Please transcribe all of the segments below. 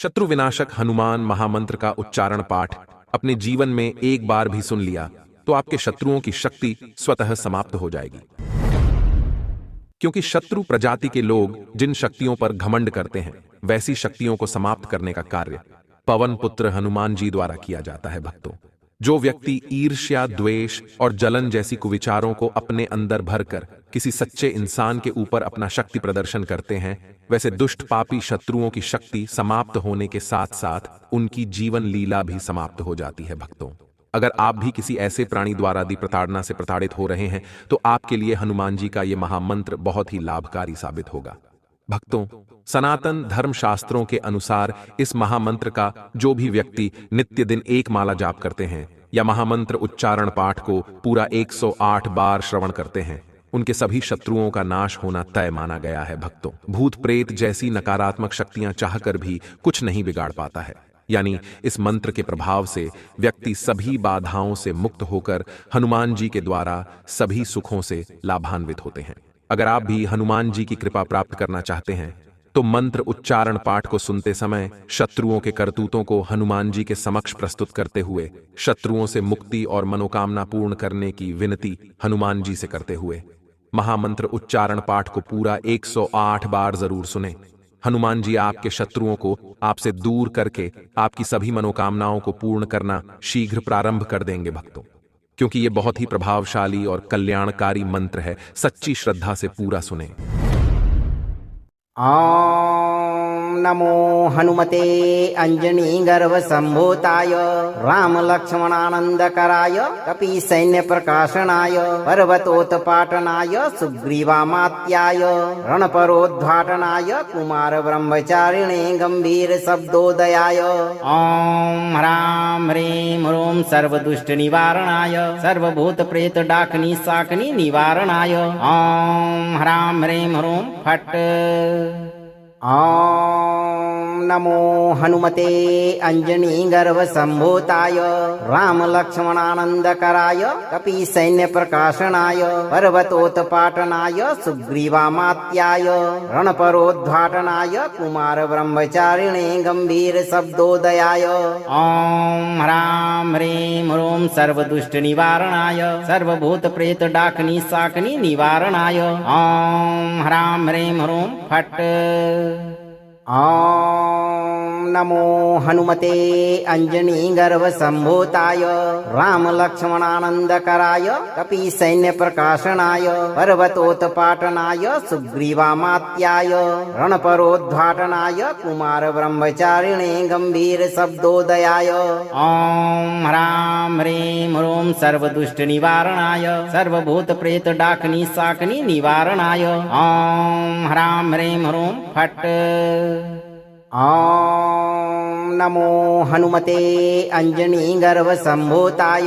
शत्रु विनाशक हनुमान महामंत्र का उच्चारण पाठ अपने जीवन में एक बार भी सुन लिया तो आपके शत्रुओं की शक्ति स्वतः समाप्त हो जाएगी। क्योंकि शत्रु प्रजाति के लोग जिन शक्तियों पर घमंड करते हैं, वैसी शक्तियों को समाप्त करने का कार्य पवन पुत्र हनुमान जी द्वारा किया जाता है। भक्तों, जो व्यक्ति ईर्ष्या, द्वेष और जलन जैसी कुविचारों को अपने अंदर भरकर किसी सच्चे इंसान के ऊपर अपना शक्ति प्रदर्शन करते हैं, वैसे दुष्ट पापी शत्रुओं की शक्ति समाप्त होने के साथ साथ उनकी जीवन लीला भी समाप्त हो जाती है। भक्तों, अगर आप भी किसी ऐसे प्राणी द्वारा दी प्रताड़ना से प्रताड़ित हो रहे हैं तो आपके लिए हनुमान जी का यह महामंत्र बहुत ही लाभकारी साबित होगा। भक्तों, सनातन धर्म शास्त्रों के अनुसार इस महामंत्र का जो भी व्यक्ति नित्य दिन एक माला जाप करते हैं या महामंत्र उच्चारण पाठ को पूरा 108 बार श्रवण करते हैं, उनके सभी शत्रुओं का नाश होना तय माना गया है। भक्तों, भूत प्रेत जैसी नकारात्मक शक्तियां चाहकर भी कुछ नहीं बिगाड़ पाता है। यानी इस मंत्र के प्रभाव से व्यक्ति सभी बाधाओं से मुक्त होकर हनुमान जी के द्वारा सभी सुखों से लाभान्वित होते हैं। अगर आप भी हनुमान जी की कृपा प्राप्त करना चाहते हैं तो मंत्र उच्चारण पाठ को सुनते समय शत्रुओं के करतूतों को हनुमान जी के समक्ष प्रस्तुत करते हुए शत्रुओं से मुक्ति और मनोकामना पूर्ण करने की विनती हनुमान जी से करते हुए महामंत्र उच्चारण पाठ को पूरा 108 बार जरूर सुने। हनुमान जी आपके शत्रुओं को आपसे दूर करके आपकी सभी मनोकामनाओं को पूर्ण करना शीघ्र प्रारंभ कर देंगे। भक्तों, क्योंकि यह बहुत ही प्रभावशाली और कल्याणकारी मंत्र है, सच्ची श्रद्धा से पूरा सुने। ॐ नमो हनुमते अंजनी गर्भ संभूताय राम लक्ष्मणानंदकराय कपि सैन्य प्रकाशनाय पर्वतोत्पाटनाय सुग्रीवामात्याय रणपरोद्घाटनाय कुमार ब्रह्मचारिणे गंभीर शब्दोदयाय ॐ ह्रां ह्रीं ह्रूं सर्वदुष्ट निवारणाय सर्वभूत प्रेत डाकनी साकनी निवारणाय ॐ ह्रां ह्रीं ह्रूं फट्। ॐ नमो हनुमते अंजनी गर्भ संभूताय राम लक्ष्मणानंदकराय कपि सैन्य प्रकाशनाय पर्वतोत्पाटनाय सुग्रीवामात्याय रणपरोद्घाटनाय कुमार ब्रह्मचारिणे गंभीर शब्दोदयाय ॐ ह्रां ह्रीं ह्रूं सर्वदुष्ट निवारणाय सर्वभूत प्रेत डाकनी साकनी निवारणाय ॐ ह्रां ह्रीं ह्रूं फट्। ॐ नमो हनुमते अंजनी गर्भ संभूताय राम लक्ष्मणानंदकराय कपि सैन्य प्रकाशनाय पर्वतोत्पाटनाय सुग्रीवामात्याय रणपरोद्घाटनाय कुमार ब्रह्मचारिणे गंभीर शब्दोदयाय ॐ ह्रां ह्रीं ह्रूं सर्वदुष्ट निवारणाय सर्वभूत प्रेत डाकनी साकनी निवारणाय ॐ ह्रां ह्रीं ह्रूं फट्। ॐ नमो हनुमते अंजनी गर्भ संभूताय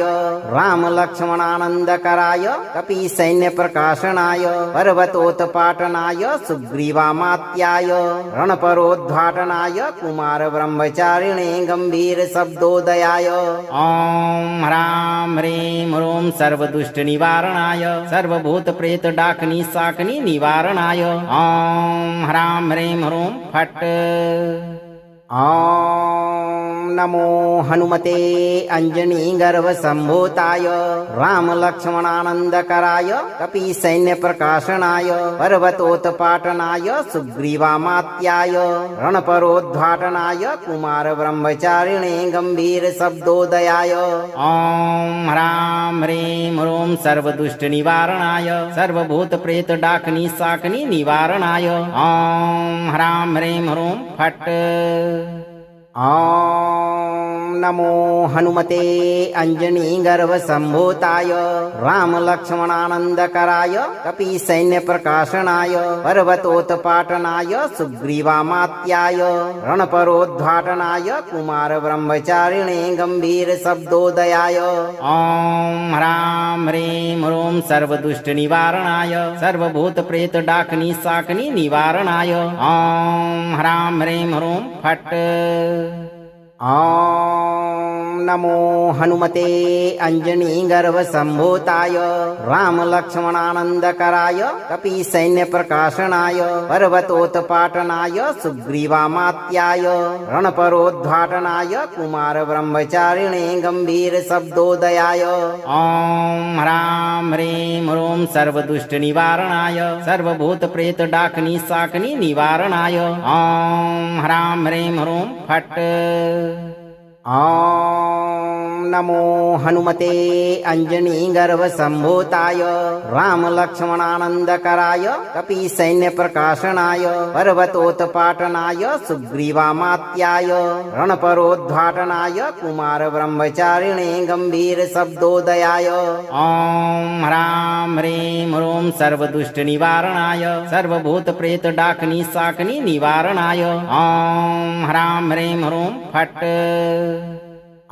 राम लक्ष्मणानंदकराय कपि सैन्य प्रकाशनाय पर्वतोत्पाटनाय सुग्रीवामात्याय रणपरोद्घाटनाय कुमार ब्रह्मचारिणे गंभीर शब्दोदयाय ॐ ह्रां ह्रीं ह्रूं सर्वदुष्ट निवारणाय सर्वभूत प्रेत डाकनी साकनी निवारणाय ॐ ह्रां ह्रीं ह्रूं फट्। ॐ नमो हनुमते अंजनी गर्भ संभूताय राम लक्ष्मणानंदकराय कपि सैन्य प्रकाशनाय पर्वतोत्पाटनाय सुग्रीवामात्याय रणपरोद्घाटनाय कुमार ब्रह्मचारिणे गंभीर शब्दोदयाय ॐ ह्रां ह्रीं ह्रूं सर्वदुष्ट निवारणाय सर्वभूत प्रेत डाकनी साकनी निवारणाय ॐ ह्रां ह्रीं ह्रूं फट्। ॐ नमो हनुमते अंजनी गर्भ संभूताय राम लक्ष्मणानंदकराय कपि सैन्य प्रकाशनाय पर्वतोत्पाटनाय सुग्रीवामात्याय रणपरोद्घाटनाय कुमार ब्रह्मचारिणे गंभीर शब्दोदयाय ॐ ह्रां ह्रीं ह्रूं सर्वदुष्ट निवारणाय सर्वभूत प्रेत डाकनी साकनी निवारणाय ॐ ह्रां ह्रीं ह्रूं फट्। ॐ नमो हनुमते अंजनी गर्भ संभूताय राम लक्ष्मणानंदकराय कपि प्रकाशनाय पर्वतोत्पाटनाय सुग्रीवामात्याय रणपरोद्घाटनाय कुमार ब्रह्मचारिणे गंभीर शब्दोदयाय ओम ह्रां ह्रीं ह्रूं सर्वदुष्ट निवारणाय सर्वभूत प्रेत डाकनी साकनी निवारणाय ओम ह्रां ह्रीं ह्रूं फट् ओम नमो हनुमते अंजनी गर्भ संभूताय राम लक्ष्मणानंदकराय कपि प्रकाशनाय पर्वतोत्पाटनाय सुग्रीवामात्याय रणपरोद्घाटनाय कुमार ब्रह्मचारिणे गंभीर शब्दोदयाय ओम ह्रां ह्रीं ह्रूं सर्वदुष्ट निवारणाय सर्वभूत प्रेत डाकनी साकनी निवारणाय ओम ह्रां ह्रीं ह्रूं फट्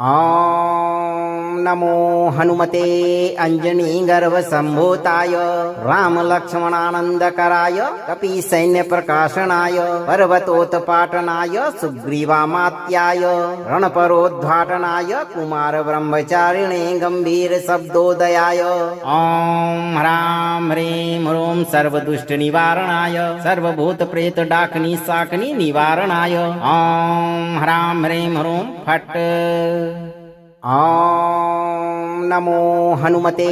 ओम नमो हनुमते अंजनी गर्भ संभूताय राम लक्ष्मणानंदकराय कपि प्रकाशनाय पर्वतोत्पाटनाय सुग्रीवामात्याय रणपरोद्घाटनाय कुमार ब्रह्मचारिणे गंभीर शब्दोदयाय ओम ह्रां ह्रीं ह्रूं सर्वदुष्ट निवारणाय सर्वभूत प्रेत डाकनी साकनी निवारणाय ओम ह्रां ह्रीं ह्रूं फट् ओम नमो हनुमते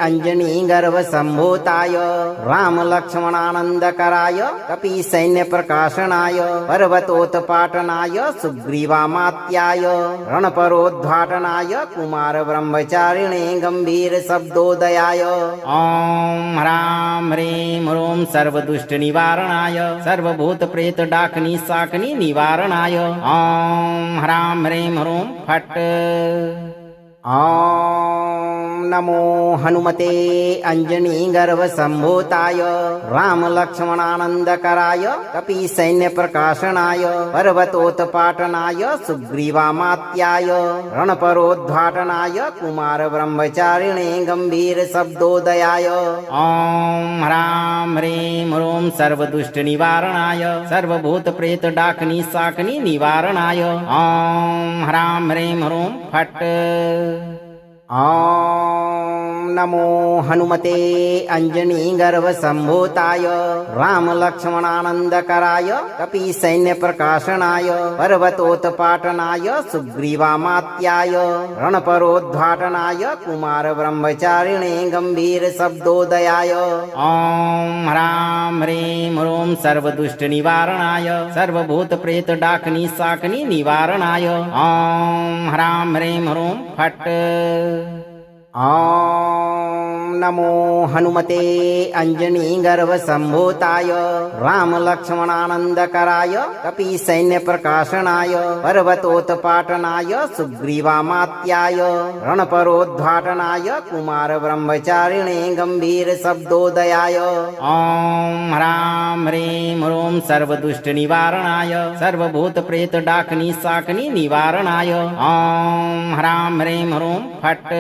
अंजनी गर्भ संभूताय राम लक्ष्मणानंदकराय कपि प्रकाशनाय पर्वतोत्पाटनाय सुग्रीवामात्याय रणपरोद्घाटनाय कुमार ब्रह्मचारिणे गंभीर शब्दोदयाय ओम ह्रां ह्रीं ह्रूं सर्वदुष्ट निवारणाय सर्वभूत प्रेत डाकनी साकनी निवारणाय ओम ह्रां ह्रीं ह्रूं फट् ओम नमो हनुमते अंजनी गर्भ संभूताय राम लक्ष्मणानंदकराय कपि प्रकाशनाय पर्वतोत्पाटनाय सुग्रीवामात्याय रणपरोद्घाटनाय कुमार ब्रह्मचारिणे गंभीर शब्दोदयाय ओम ह्रां ह्रीं ह्रूं सर्वदुष्ट निवारणाय सर्वभूत प्रेत डाकनी साकनी निवारणाय ओम ह्रां ह्रीं ह्रूं फट् ओम नमो हनुमते अंजनी गर्भ संभूताय राम लक्ष्मणानंदकराय कपि प्रकाशनाय पर्वतोत्पाटनाय सुग्रीवामात्याय रणपरोद्घाटनाय कुमार ब्रह्मचारिणे गंभीर शब्दोदयाय ओम ह्रां ह्रीं ह्रूं सर्वदुष्ट निवारणाय सर्वभूत प्रेत डाकनी साकनी निवारणाय ओम ह्रां ह्रीं ह्रूं फट् ओम नमो हनुमते अंजनी गर्भ संभूताय राम लक्ष्मणानंदकराय कपि प्रकाशनाय पर्वतोत्पाटनाय सुग्रीवामात्याय रणपरोद्घाटनाय कुमार ब्रह्मचारिणे गंभीर शब्दोदयाय ओम ह्रां ह्रीं ह्रूं सर्वदुष्ट निवारणाय सर्वभूत प्रेत डाकनी साकनी निवारणाय ओम ह्रां ह्रीं ह्रूं फट्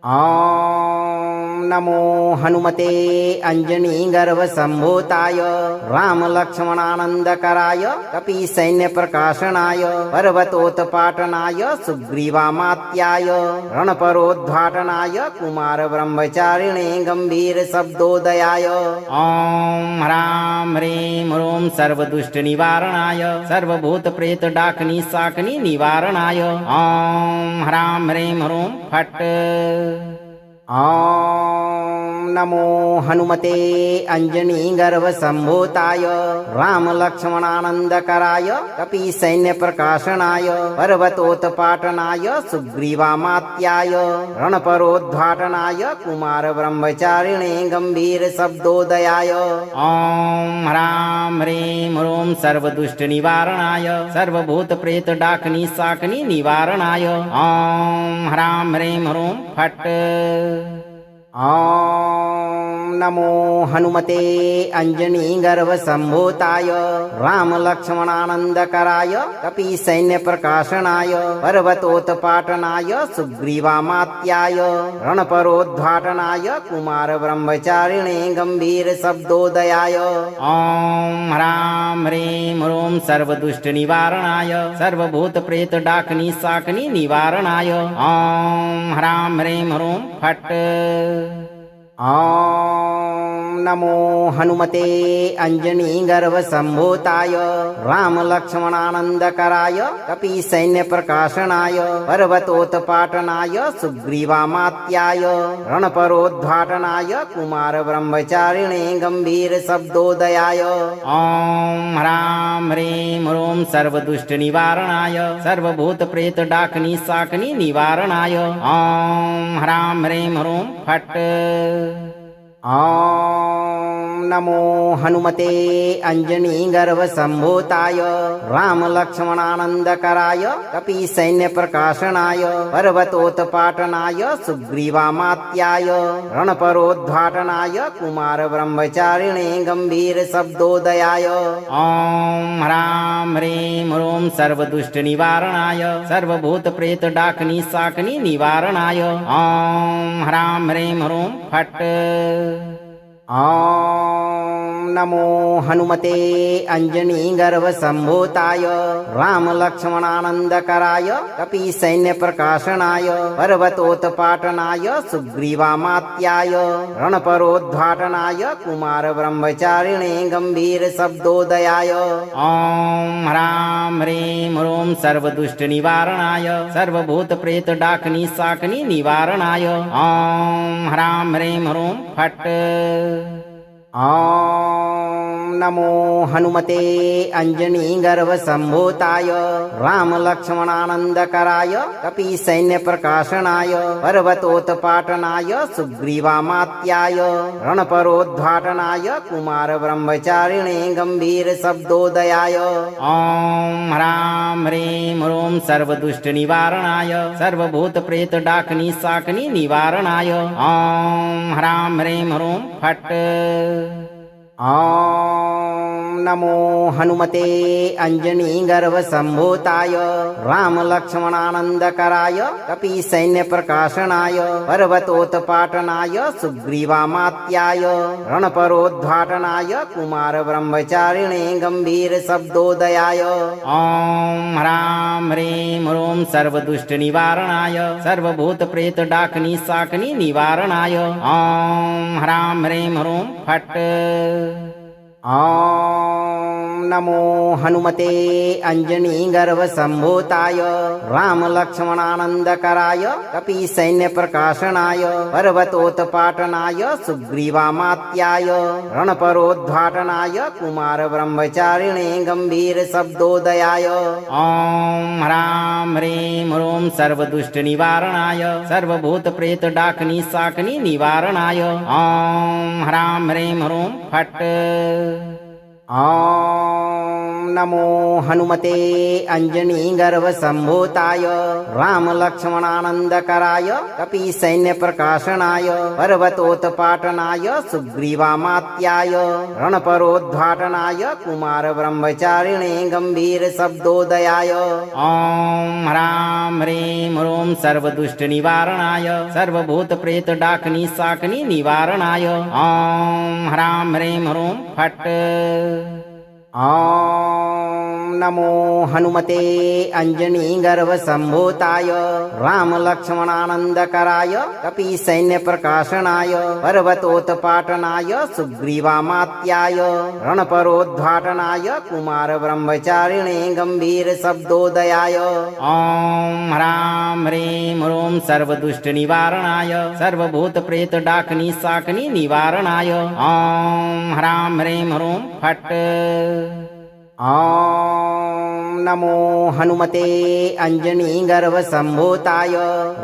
ओम नमो हनुमते अंजनी गर्भ संभूताय राम लक्ष्मणानंदकराय कपि प्रकाशनाय पर्वतोत्पाटनाय सुग्रीवामात्याय रणपरोद्घाटनाय कुमार ब्रह्मचारिणे गंभीर शब्दोदयाय ओम ह्रां ह्रीं ह्रूं सर्वदुष्ट निवारणाय सर्वभूत प्रेत डाकनी साकनी निवारणाय ओम ह्रां ह्रीं ह्रूं फट् ओम नमो हनुमते अंजनी गर्भ संभूताय राम लक्ष्मणानंदकराय कपि प्रकाशनाय पर्वतोत्पाटनाय सुग्रीवामात्याय रणपरोद्घाटनाय कुमार ब्रह्मचारिणे गंभीर शब्दोदयाय ओम ह्रां ह्रीं ह्रूं सर्वदुष्ट निवारणाय सर्वभूत प्रेत डाकनी साकनी निवारणाय ओम ह्रां ह्रीं ह्रूं फट् ॐ नमो हनुमते अञ्जनीगर्भसम्भूताय रामलक्ष्मणानन्दकराय कपीसैन्यप्रकाशनाय पर्वतोत्पाटनाय सुग्रीवामात्याय रणपरोद्घाटनाय कुमारब्रह्मचारिणे गम्भीरशब्दोदयाय ॐ ह्रां ह्रीं ह्रूं सर्वदुष्टनिवारणाय सर्वभूतप्रेतडाकिनी शाकिनी निवारणाय ॐ ह्रां ह्रीं ह्रूं फट् ॐ नमो हनुमते अञ्जनीगर्भसम्भूताय रामलक्ष्मणानन्दकराय कपीसैन्यप्रकाशनाय पर्वतोत्पाटनाय सुग्रीवामात्याय रणपरोद्घाटनाय कुमारब्रह्मचारिणे गम्भीरशब्दोदयाय ॐ ह्रां ह्रीं ह्रूं सर्वदुष्टनिवारणाय सर्वभूतप्रेतडाकिनी शाकिनी निवारणाय ॐ ह्रां ह्रीं ह्रूं फट् ॐ नमो हनुमते अञ्जनीगर्भसम्भूताय रामलक्ष्मणानन्दकराय कपीसैन्यप्रकाशनाय पर्वतोत्पाटनाय सुग्रीवामात्याय रणपरोद्घाटनाय कुमारब्रह्मचारिणे गम्भीरशब्दोदयाय ॐ ह्रां ह्रीं ह्रूं सर्वदुष्टनिवारणाय सर्वभूतप्रेतडाकिनी शाकिनी निवारणाय ॐ ह्रां ह्रीं ह्रूं फट् ॐ नमो हनुमते अञ्जनीगर्भसम्भूताय रामलक्ष्मणानन्दकराय कपीसैन्यप्रकाशनाय पर्वतोत्पाटनाय सुग्रीवामात्याय रणपरोद्घाटनाय कुमारब्रह्मचारिणे गम्भीरशब्दोदयाय ॐ ह्रां ह्रीं ह्रूं सर्वदुष्टनिवारणाय सर्वभूतप्रेतडाकिनी शाकिनी निवारणाय ॐ ह्रां ह्रीं ह्रूं फट् ॐ नमो हनुमते अञ्जनीगर्भसम्भूताय रामलक्ष्मणानन्दकराय कपीसैन्यप्रकाशनाय पर्वतोत्पाटनाय सुग्रीवामात्याय रणपरोद्घाटनाय कुमारब्रह्मचारिणे गम्भीरशब्दोदयाय ॐ ह्रां ह्रीं ह्रूं सर्वदुष्टनिवारणाय सर्वभूतप्रेतडाकिनी शाकिनी निवारणाय ॐ ह्रां ह्रीं ह्रूं फट् ॐ नमो हनुमते अञ्जनीगर्भसम्भूताय रामलक्ष्मणानन्दकराय कपीसैन्यप्रकाशनाय पर्वतोत्पाटनाय सुग्रीवामात्याय रणपरोद्घाटनाय कुमारब्रह्मचारिणे गम्भीरशब्दोदयाय ॐ ह्रां ह्रीं ह्रूं सर्वदुष्टनिवारणाय सर्वभूतप्रेतडाकिनी शाकिनी निवारणाय ॐ ह्रां ह्रीं ह्रूं फट् ॐ नमो हनुमते अञ्जनीगर्भसम्भूताय रामलक्ष्मणानन्दकराय कपीसैन्यप्रकाशनाय पर्वतोत्पाटनाय सुग्रीवामात्याय रणपरोद्घाटनाय कुमारब्रह्मचारिणे गम्भीरशब्दोदयाय ॐ ह्रां ह्रीं ह्रूं सर्वदुष्टनिवारणाय सर्वभूतप्रेतडाकिनी शाकिनी निवारणाय ॐ ह्रां ह्रीं ह्रूं फट् ॐ नमो हनुमते अञ्जनीगर्भसम्भूताय रामलक्ष्मणानन्दकराय कपीसैन्यप्रकाशनाय पर्वतोत्पाटनाय सुग्रीवामात्याय रणपरोद्घाटनाय कुमारब्रह्मचारिणे गम्भीरशब्दोदयाय ॐ ह्रां ह्रीं ह्रूं सर्वदुष्टनिवारणाय सर्वभूतप्रेतडाकिनी शाकिनी निवारणाय ॐ ह्रां ह्रीं ह्रूं फट् ॐ नमो हनुमते अञ्जनीगर्भसम्भूताय रामलक्ष्मणानन्दकराय कपीसैन्यप्रकाशनाय पर्वतोत्पाटनाय सुग्रीवामात्याय रणपरोद्घाटनाय कुमारब्रह्मचारिणे गम्भीरशब्दोदयाय ॐ ह्रां ह्रीं ह्रूं सर्वदुष्टनिवारणाय सर्वभूतप्रेतडाकिनी शाकिनी निवारणाय ॐ ह्रां ह्रीं ह्रूं फट् ॐ नमो हनुमते अञ्जनीगर्भसम्भूताय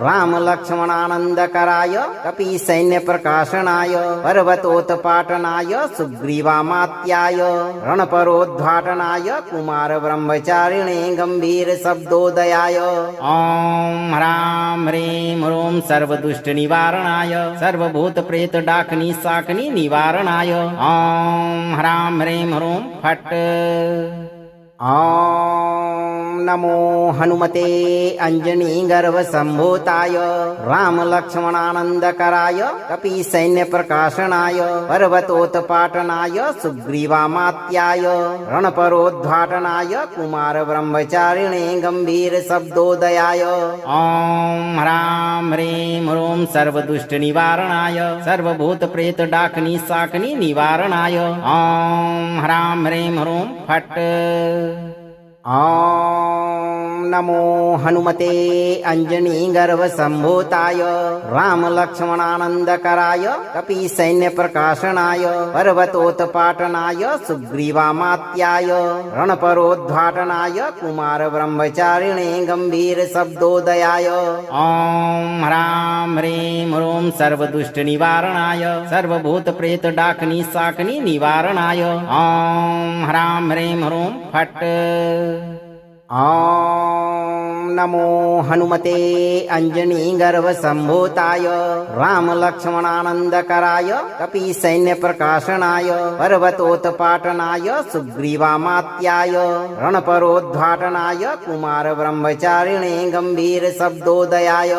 रामलक्ष्मणानन्दकराय कपीसैन्यप्रकाशनाय पर्वतोत्पाटनाय सुग्रीवामात्याय रणपरोद्घाटनाय कुमारब्रह्मचारिणे गम्भीरशब्दोदयाय ॐ ह्रां ह्रीं ह्रूं सर्वदुष्टनिवारणाय सर्वभूतप्रेतडाकिनी शाकिनी निवारणाय ॐ ह्रां ह्रीं ह्रूं फट् ॐ नमो हनुमते अञ्जनीगर्भसम्भूताय रामलक्ष्मणानन्दकराय कपीसैन्यप्रकाशनाय पर्वतोत्पाटनाय सुग्रीवामात्याय रणपरोद्घाटनाय कुमारब्रह्मचारिणे गम्भीरशब्दोदयाय ॐ ह्रां ह्रीं ह्रूं सर्वदुष्टनिवारणाय सर्वभूतप्रेतडाकिनी शाकिनी निवारणाय ॐ ह्रां ह्रीं ह्रूं फट् ॐ नमो हनुमते अञ्जनीगर्भसम्भूताय रामलक्ष्मणानन्दकराय कपीसैन्यप्रकाशनाय पर्वतोत्पाटनाय सुग्रीवामात्याय रणपरोद्घाटनाय कुमारब्रह्मचारिणे गम्भीरशब्दोदयाय ॐ ह्रां ह्रीं ह्रूं सर्वदुष्टनिवारणाय सर्वभूतप्रेतडाकिनी शाकिनी निवारणाय ॐ ह्रां ह्रीं ह्रूं फट् ॐ नमो हनुमते अञ्जनीगर्भसम्भूताय रामलक्ष्मणानन्दकराय कपीसैन्यप्रकाशनाय पर्वतोत्पाटनाय सुग्रीवामात्याय रणपरोद्घाटनाय कुमारब्रह्मचारिणे गम्भीरशब्दोदयाय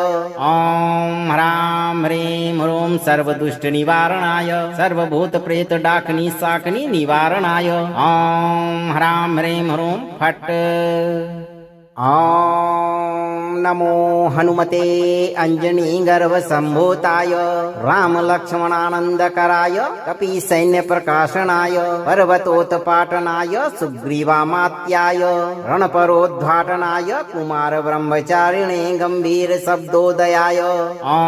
ॐ ह्रां ह्रीं ह्रूं सर्वदुष्टनिवारणाय सर्वभूतप्रेतडाकिनी शाकिनी निवारणाय ॐ ह्रां ह्रीं ह्रूं फट् ॐ नमो हनुमते अञ्जनीगर्भसम्भूताय रामलक्ष्मणानन्दकराय कपीसैन्यप्रकाशनाय पर्वतोत्पाटनाय सुग्रीवामात्याय रणपरोद्घाटनाय कुमारब्रह्मचारिणे गम्भीरशब्दोदयाय ॐ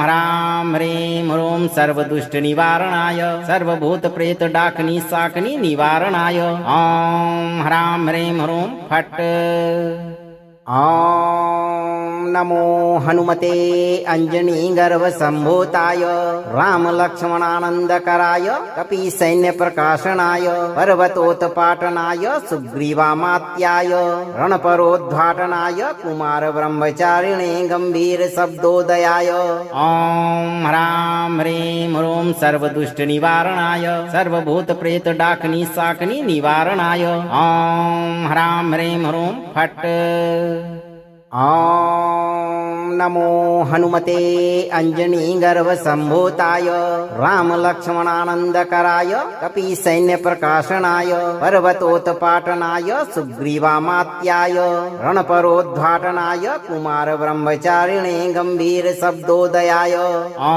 ह्रां ह्रीं ह्रूं सर्वदुष्टनिवारणाय सर्वभूतप्रेतडाकिनी शाकिनी निवारणाय ॐ ह्रां ह्रीं ह्रूं फट् ॐ नमो हनुमते अञ्जनीगर्भसम्भूताय रामलक्ष्मणानन्दकराय कपीसैन्यप्रकाशनाय पर्वतोत्पाटनाय सुग्रीवामात्याय रणपरोद्घाटनाय कुमारब्रह्मचारिणे गम्भीरशब्दोदयाय ॐ ह्रां ह्रीं ह्रूं सर्वदुष्टनिवारणाय सर्वभूतप्रेतडाकिनी शाकिनी निवारणाय ॐ ह्रां ह्रीं ह्रूं फट् ॐ नमो हनुमते अञ्जनीगर्भसम्भूताय रामलक्ष्मणानन्दकराय कपीसैन्यप्रकाशनाय पर्वतोत्पाटनाय सुग्रीवामात्याय रणपरोद्घाटनाय कुमारब्रह्मचारिणे गम्भीरशब्दोदयाय ॐ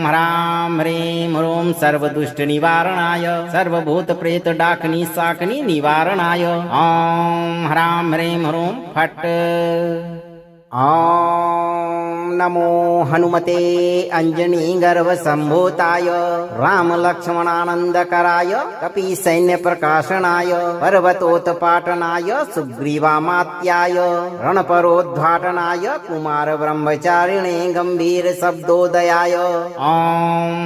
ह्रां ह्रीं ह्रूं सर्वदुष्टनिवारणाय सर्वभूतप्रेतडाकिनी शाकिनी निवारणाय ॐ ह्रां ह्रीं ह्रूं फट् ॐ नमो हनुमते अञ्जनीगर्भसम्भूताय रामलक्ष्मणानन्दकराय कपीसैन्यप्रकाशनाय पर्वतोत्पाटनाय सुग्रीवामात्याय रणपरोद्घाटनाय कुमारब्रह्मचारिणे गम्भीरशब्दोदयाय ॐ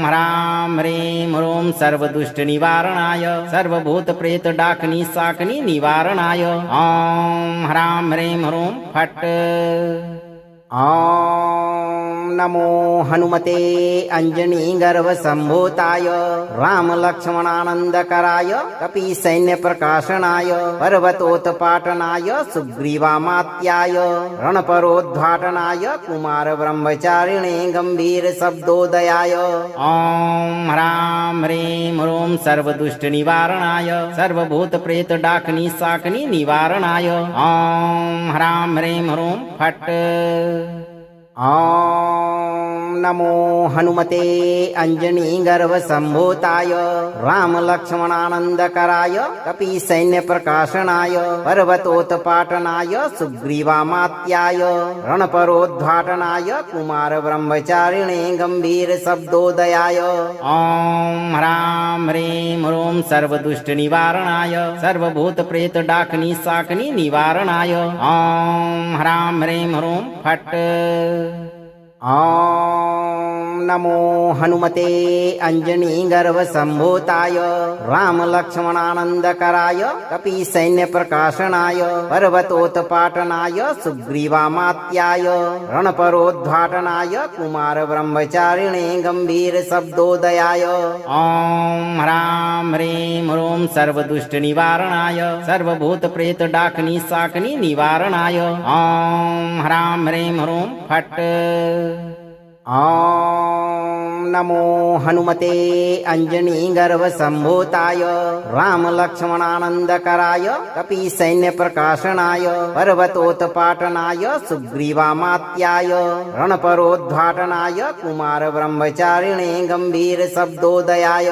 ह्रां ह्रीं ह्रूं सर्वदुष्टनिवारणाय सर्वभूतप्रेतडाकिनी शाकिनी निवारणाय ॐ ह्रां ह्रीं ह्रूं फट् ॐ नमो हनुमते अञ्जनीगर्भसम्भूताय रामलक्ष्मणानन्दकराय कपीसैन्यप्रकाशनाय पर्वतोत्पाटनाय सुग्रीवामात्याय रणपरोद्घाटनाय कुमारब्रह्मचारिणे गम्भीरशब्दोदयाय ॐ ह्रां ह्रीं ह्रूं सर्वदुष्टनिवारणाय सर्वभूतप्रेतडाकिनी शाकिनी निवारणाय ॐ ह्रां ह्रीं ह्रूं फट् ॐ नमो हनुमते अञ्जनीगर्भसम्भूताय रामलक्ष्मणानन्दकराय कपीसैन्यप्रकाशनाय पर्वतोत्पाटनाय सुग्रीवामात्याय रणपरोद्घाटनाय कुमारब्रह्मचारिणे गम्भीरशब्दोदयाय ॐ ह्रां ह्रीं ह्रूं सर्वदुष्टनिवारणाय सर्वभूतप्रेतडाकिनी निवारणाय ॐ ह्रां ह्रीं ह्रूं फट् ॐ नमो हनुमते अञ्जनीगर्भसम्भूताय रामलक्ष्मणानन्दकराय कपीसैन्यप्रकाशनाय पर्वतोत्पाटनाय सुग्रीवामात्याय रणपरोद्घाटनाय कुमारब्रह्मचारिणे गम्भीरशब्दोदयाय ॐ ह्रां ह्रीं ह्रूं सर्वदुष्टनिवारणाय सर्वभूतप्रेतडाकिनी निवारणाय ॐ ह्रां ह्रीं ह्रूं फट् ॐ नमो हनुमते अञ्जनीगर्भसम्भूताय रामलक्ष्मणानन्दकराय कपीसैन्यप्रकाशनाय पर्वतोत्पाटनाय सुग्रीवामात्याय रणपरोद्घाटनाय कुमारब्रह्मचारिणे गम्भीरशब्दोदयाय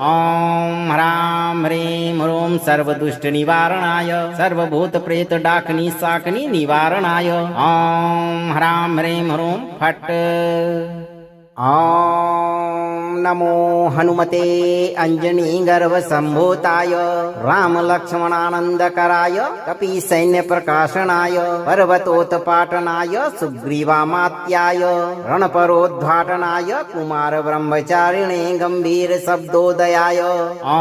ॐ ह्रां ह्रीं ह्रूं सर्वदुष्टनिवारणाय सर्वभूतप्रेतडाकिनी निवारणाय ॐ ह्रां ह्रीं ह्रूं फट् ॐ नमो हनुमते अञ्जनीगर्भसम्भूताय रामलक्ष्मणानन्दकराय कपीसैन्यप्रकाशनाय पर्वतोत्पाटनाय सुग्रीवामात्याय रणपरोद्घाटनाय कुमारब्रह्मचारिणे गम्भीरशब्दोदयाय ॐ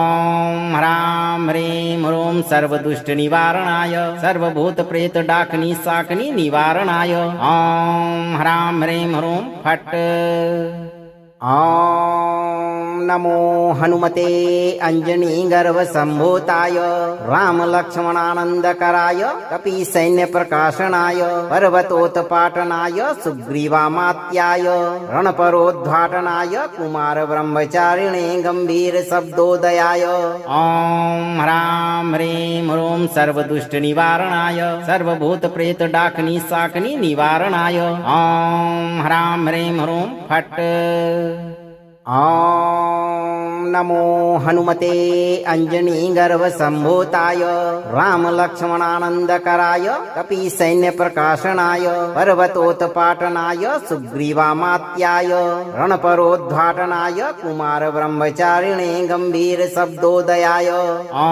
ह्रां ह्रीं ह्रूं सर्वदुष्टनिवारणाय सर्वभूतप्रेतडाकिनी निवारणाय ॐ ह्रां ह्रीं ह्रूं फट् ॐ नमो हनुमते अञ्जनीगर्भसम्भूताय रामलक्ष्मणानन्दकराय कपीसैन्यप्रकाशनाय पर्वतोत्पाटनाय सुग्रीवामात्याय रणपरोद्घाटनाय कुमारब्रह्मचारिणे गम्भीरशब्दोदयाय ॐ ह्रां ह्रीं ह्रूं सर्वदुष्टनिवारणाय सर्वभूतप्रेतडाकिनी निवारणाय ॐ ह्रां ह्रीं ह्रूं फट् ॐ नमो हनुमते अञ्जनीगर्भसम्भूताय रामलक्ष्मणानन्दकराय कपीसैन्यप्रकाशनाय पर्वतोत्पाटनाय सुग्रीवामात्याय रणपरोद्घाटनाय कुमारब्रह्मचारिणे गम्भीरशब्दोदयाय ॐ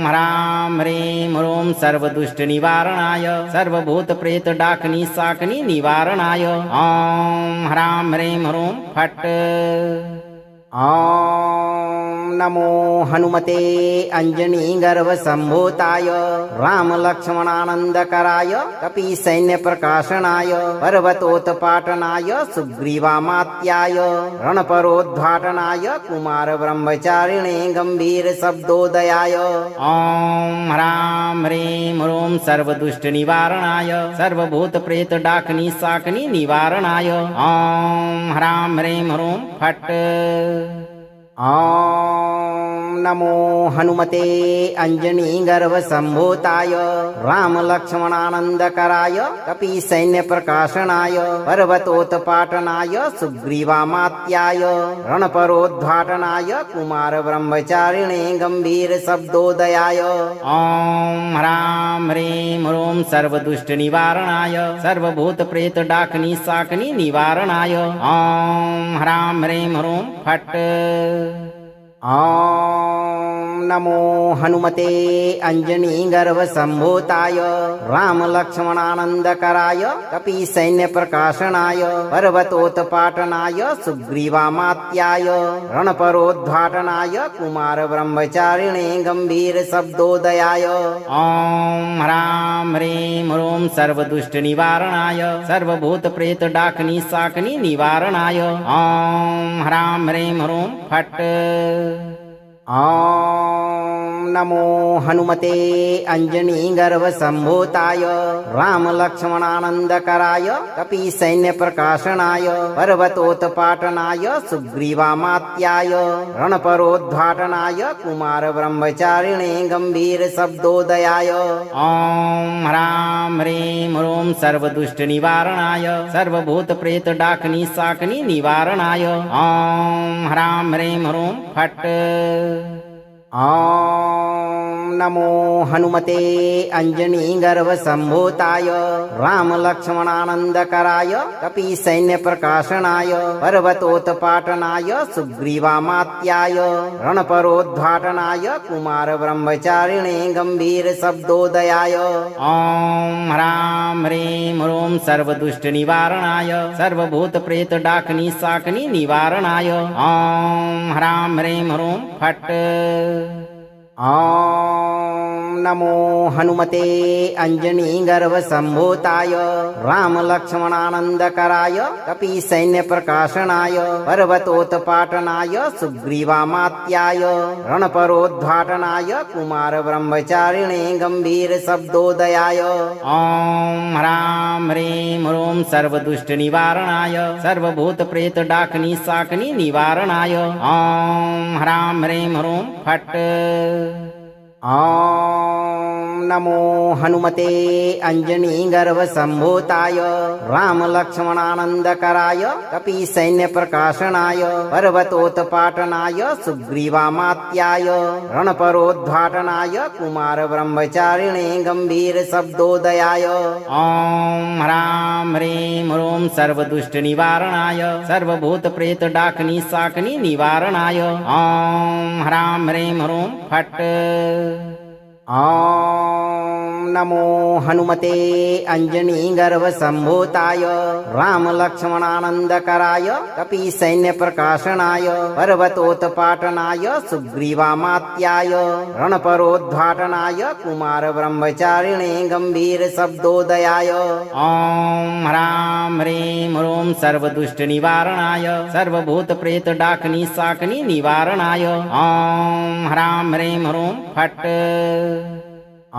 ह्रां ह्रीं ह्रूं सर्वदुष्टनिवारणाय सर्वभूतप्रेतडाकिनी निवारणाय ॐ ह्रां ह्रीं ह्रूं फट् ॐ नमो हनुमते अञ्जनीगर्भसम्भूताय रामलक्ष्मणानन्दकराय कपीसैन्यप्रकाशनाय पर्वतोत्पाटनाय सुग्रीवामात्याय रणपरोद्घाटनाय कुमारब्रह्मचारिणे गम्भीरशब्दोदयाय ॐ ह्रां ह्रीं ह्रूं सर्वदुष्टनिवारणाय सर्वभूतप्रेतडाकिनी निवारणाय ॐ ह्रां ह्रीं ह्रूं फट् ॐ नमो हनुमते अञ्जनीगर्भसम्भूताय रामलक्ष्मणानन्दकराय कपीसैन्यप्रकाशनाय पर्वतोत्पाटनाय सुग्रीवामात्याय रणपरोद्घाटनाय कुमारब्रह्मचारिणे गम्भीरशब्दोदयाय ॐ ह्रां ह्रीं ह्रूं सर्वदुष्टनिवारणाय सर्वभूतप्रेतडाकिनी निवारणाय ॐ ह्रां ह्रीं ह्रूं फट् ॐ नमो हनुमते अञ्जनीगर्भसम्भूताय रामलक्ष्मणानन्दकराय कपीसैन्यप्रकाशनाय पर्वतोत्पाटनाय सुग्रीवामात्याय रणपरोद्घाटनाय कुमारब्रह्मचारिणे गम्भीरशब्दोदयाय ॐ ह्रां ह्रीं ह्रूं सर्वदुष्टनिवारणाय सर्वभूतप्रेतडाकिनी निवारणाय ॐ ह्रां ह्रीं ह्रूं फट् ॐ नमो हनुमते अञ्जनीगर्भसम्भूताय रामलक्ष्मणानन्दकराय कपीसैन्यप्रकाशनाय पर्वतोत्पाटनाय सुग्रीवामात्याय रणपरोद्घाटनाय कुमारब्रह्मचारिणे गम्भीरशब्दोदयाय ॐ ह्रां ह्रीं ह्रूं सर्वदुष्ट निवारणाय सर्वभूत प्रेत डाकनी साकनी निवारणाय ओम ह्रां ह्रीं ह्रूं फट्। ओम नमो हनुमते अंजनी गर्भ संभूताय राम लक्ष्मणानंदकराय कपि सैन्य प्रकाशनाय पर्वतोत्पाटनाय सुग्रीवामात्याय रणपरोद्घाटनाय कुमार ब्रह्मचारिणे गंभीर शब्दोदयाय ओम ह्रां ह्रीं ह्रूं सर्वदुष्ट निवारणाय सर्वभूत प्रेत डाकनी साकनी निवारणाय ओम ह्रां ह्रीं ह्रूं फट्। ओम नमो हनुमते अंजनी गर्भ संभूताय राम लक्ष्मणानंदकराय कपि सैन्य प्रकाशनाय पर्वतोत्पाटनाय सुग्रीवामात्याय रणपरोद्घाटनाय कुमार ब्रह्मचारिणे गंभीर शब्दोदयाय ओम ह्रां ह्रीं ह्रूं सर्वदुष्ट निवारणाय सर्वभूत प्रेत डाकनी साकनी निवारणाय ओम ह्रां ह्रीं ह्रूं फट्। ओम नमो हनुमते अंजनी गर्भ संभूताय राम लक्ष्मणानंदकराय कपि सैन्य प्रकाशनाय पर्वतोत्पाटनाय सुग्रीवामात्याय रणपरोद्घाटनाय कुमार ब्रह्मचारिणे गंभीर शब्दोदयाय ओम ह्रां ह्रीं ह्रूं सर्वदुष्ट निवारणाय सर्वभूत प्रेत डाकनी साकनी निवारणाय ओम ह्रां ह्रीं ह्रूं फट्। ओम नमो हनुमते अंजनी गर्भ संभूताय राम लक्ष्मणानंदकराय कपि सैन्य प्रकाशनाय पर्वतोत्पाटनाय सुग्रीवामात्याय रणपरोद्घाटनाय कुमार ब्रह्मचारिणे गंभीर शब्दोदयाय ओम ह्रां ह्रीं ह्रूं सर्वदुष्ट निवारणाय सर्वभूत प्रेत डाकनी साकनी निवारणाय ओम ह्रां ह्रीं ह्रूं फट्।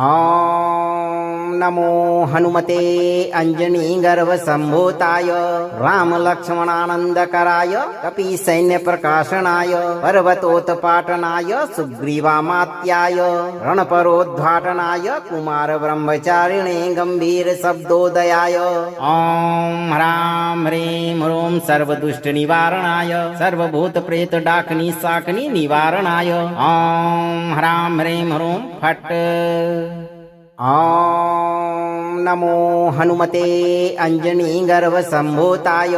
ओम नमो हनुमते अंजनी गर्भ संभूताय राम लक्ष्मणानंदकराय कपि सैन्य प्रकाशनाय पर्वतोत्पाटनाय सुग्रीवामात्याय रणपरोद्घाटनाय कुमार ब्रह्मचारिणे गंभीर शब्दोदयाय ओम ह्रां ह्रीं ह्रूं सर्वदुष्ट निवारणाय सर्वभूत प्रेत डाकनी साकनी निवारणाय ओम ह्रां ह्रीं ह्रूं फट्। ओम नमो हनुमते अंजनी गर्भ संभूताय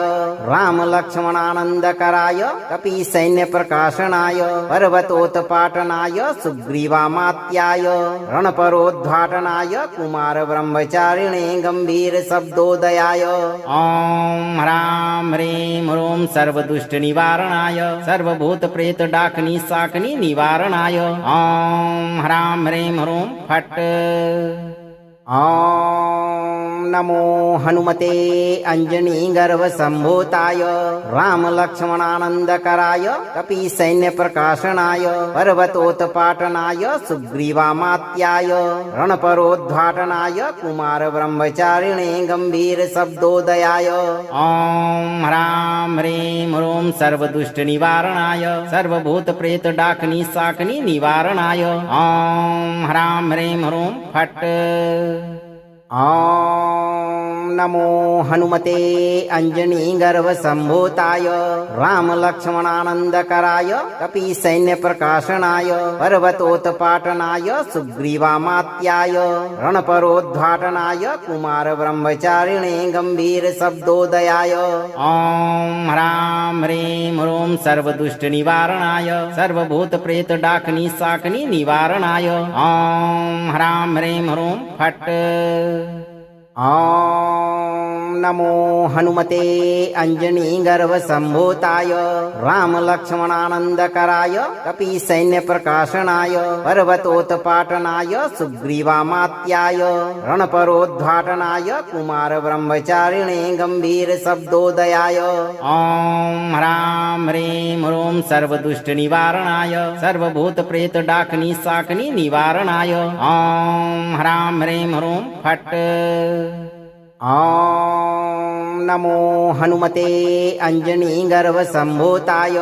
राम लक्ष्मणानंदकराय कपि सैन्य प्रकाशनाय पर्वतोत्पाटनाय सुग्रीवामात्याय रणपरोद्घाटनाय कुमार ब्रह्मचारिणे गंभीर शब्दोदयाय ओम ह्रां ह्रीं ह्रूं सर्वदुष्ट निवारणाय सर्वभूत प्रेत डाकनी साकनी निवारणाय ओम ह्रां ह्रीं ह्रूं फट्। ओम नमो हनुमते अंजनी गर्भ संभूताय राम लक्ष्मणानंदकराय कपि सैन्य प्रकाशनाय पर्वतोत्पाटनाय सुग्रीवामात्याय रणपरोद्घाटनाय कुमार ब्रह्मचारिणे गंभीर शब्दोदयाय ओम ह्रां ह्रीं ह्रूं सर्वदुष्ट निवारणाय सर्वभूत प्रेत डाकनी साकनी निवारणाय ओम ह्रां ह्रीं ह्रूं फट्। ओम नमो हनुमते अंजनी गर्भ संभूताय राम लक्ष्मणानंदकराय कपि सैन्य प्रकाशनाय पर्वतोत्पाटनाय सुग्रीवामात्याय रणपरोद्घाटनाय कुमार ब्रह्मचारिणे गंभीर शब्दोदयाय ओम ह्रां ह्रीं ह्रूं सर्वदुष्ट निवारणाय सर्वभूत प्रेत डाकनी साकनी निवारणाय ओम ह्रां ह्रीं ह्रूं फट्। ओम नमो हनुमते अंजनी गर्भ संभूताय राम लक्ष्मणानंदकराय कपि सैन्य प्रकाशनाय पर्वतोत्पाटनाय सुग्रीवामात्याय रणपरोद्घाटनाय कुमार ब्रह्मचारिणे गंभीर शब्दोदयाय ओम ह्रां ह्रीं ह्रूं सर्वदुष्ट निवारणाय सर्वभूत प्रेत डाकनी साकनी निवारणाय ओम ह्रां ह्रीं ह्रूं फट्। ॐ नमो हनुमते अञ्जनीगर्भसम्भूताय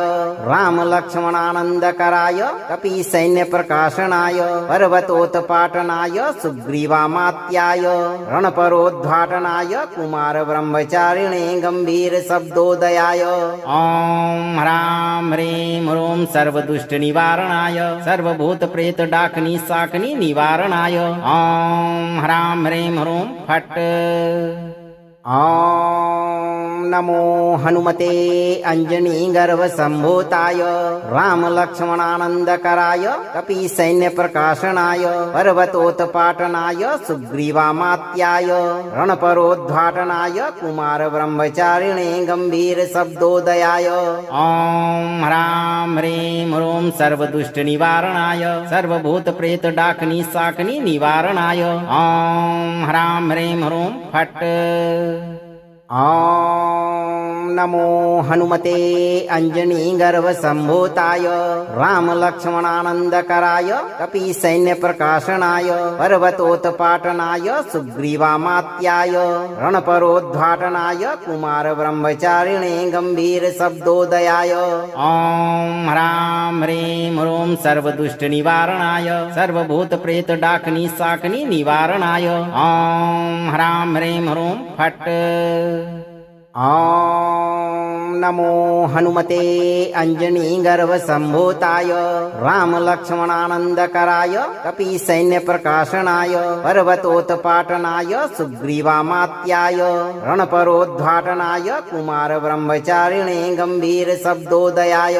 रामलक्ष्मणानन्दकराय कपिसैन्यप्रकाशनाय पर्वतोत्पाटनाय सुग्रीवामात्याय रणपरोद्घाटनाय कुमारब्रह्मचारिणे गम्भीरशब्दोदयाय ॐ ह्रां ह्रीं ह्रूं सर्वदुष्टनिवारणाय सर्वभूतप्रेतडाकिनी शाकिनी निवारणाय ॐ ह्रां ह्रीं ह्रूं फट् ॐ नमो हनुमते अञ्जनीगर्भसम्भूताय रामलक्ष्मणानन्दकराय कपिसैन्यप्रकाशनाय पर्वतोत्पाटनाय सुग्रीवामात्याय रणपरोद्घाटनाय कुमारब्रह्मचारिणे गम्भीरशब्दोदयाय ॐ ह्रां ह्रीं ह्रूं सर्वदुष्टनिवारणाय सर्वभूतप्रेतडाकिनी शाकिनी निवारणाय ॐ ह्रां ह्रीं ह्रूं फट् ॐ नमो हनुमते अञ्जनीगर्भसम्भूताय रामलक्ष्मणानन्दकराय कपिसैन्यप्रकाशनाय पर्वतोत्पाटनाय सुग्रीवामात्याय रणपरोद्घाटनाय कुमारब्रह्मचारिणे गम्भीरशब्दोदयाय ॐ ह्रां ह्रीं ह्रूं सर्वदुष्टनिवारणाय सर्वभूतप्रेतडाकिनी शाकिनी निवारणाय ॐ ह्रां ह्रीं ह्रूं फट् ॐ नमो हनुमते अञ्जनीगर्भसम्भूताय रामलक्ष्मणानन्दकराय कपिसैन्यप्रकाशनाय पर्वतोत्पाटनाय सुग्रीवामात्याय रणपरोद्घाटनाय कुमारब्रह्मचारिणे गम्भीरशब्दोदयाय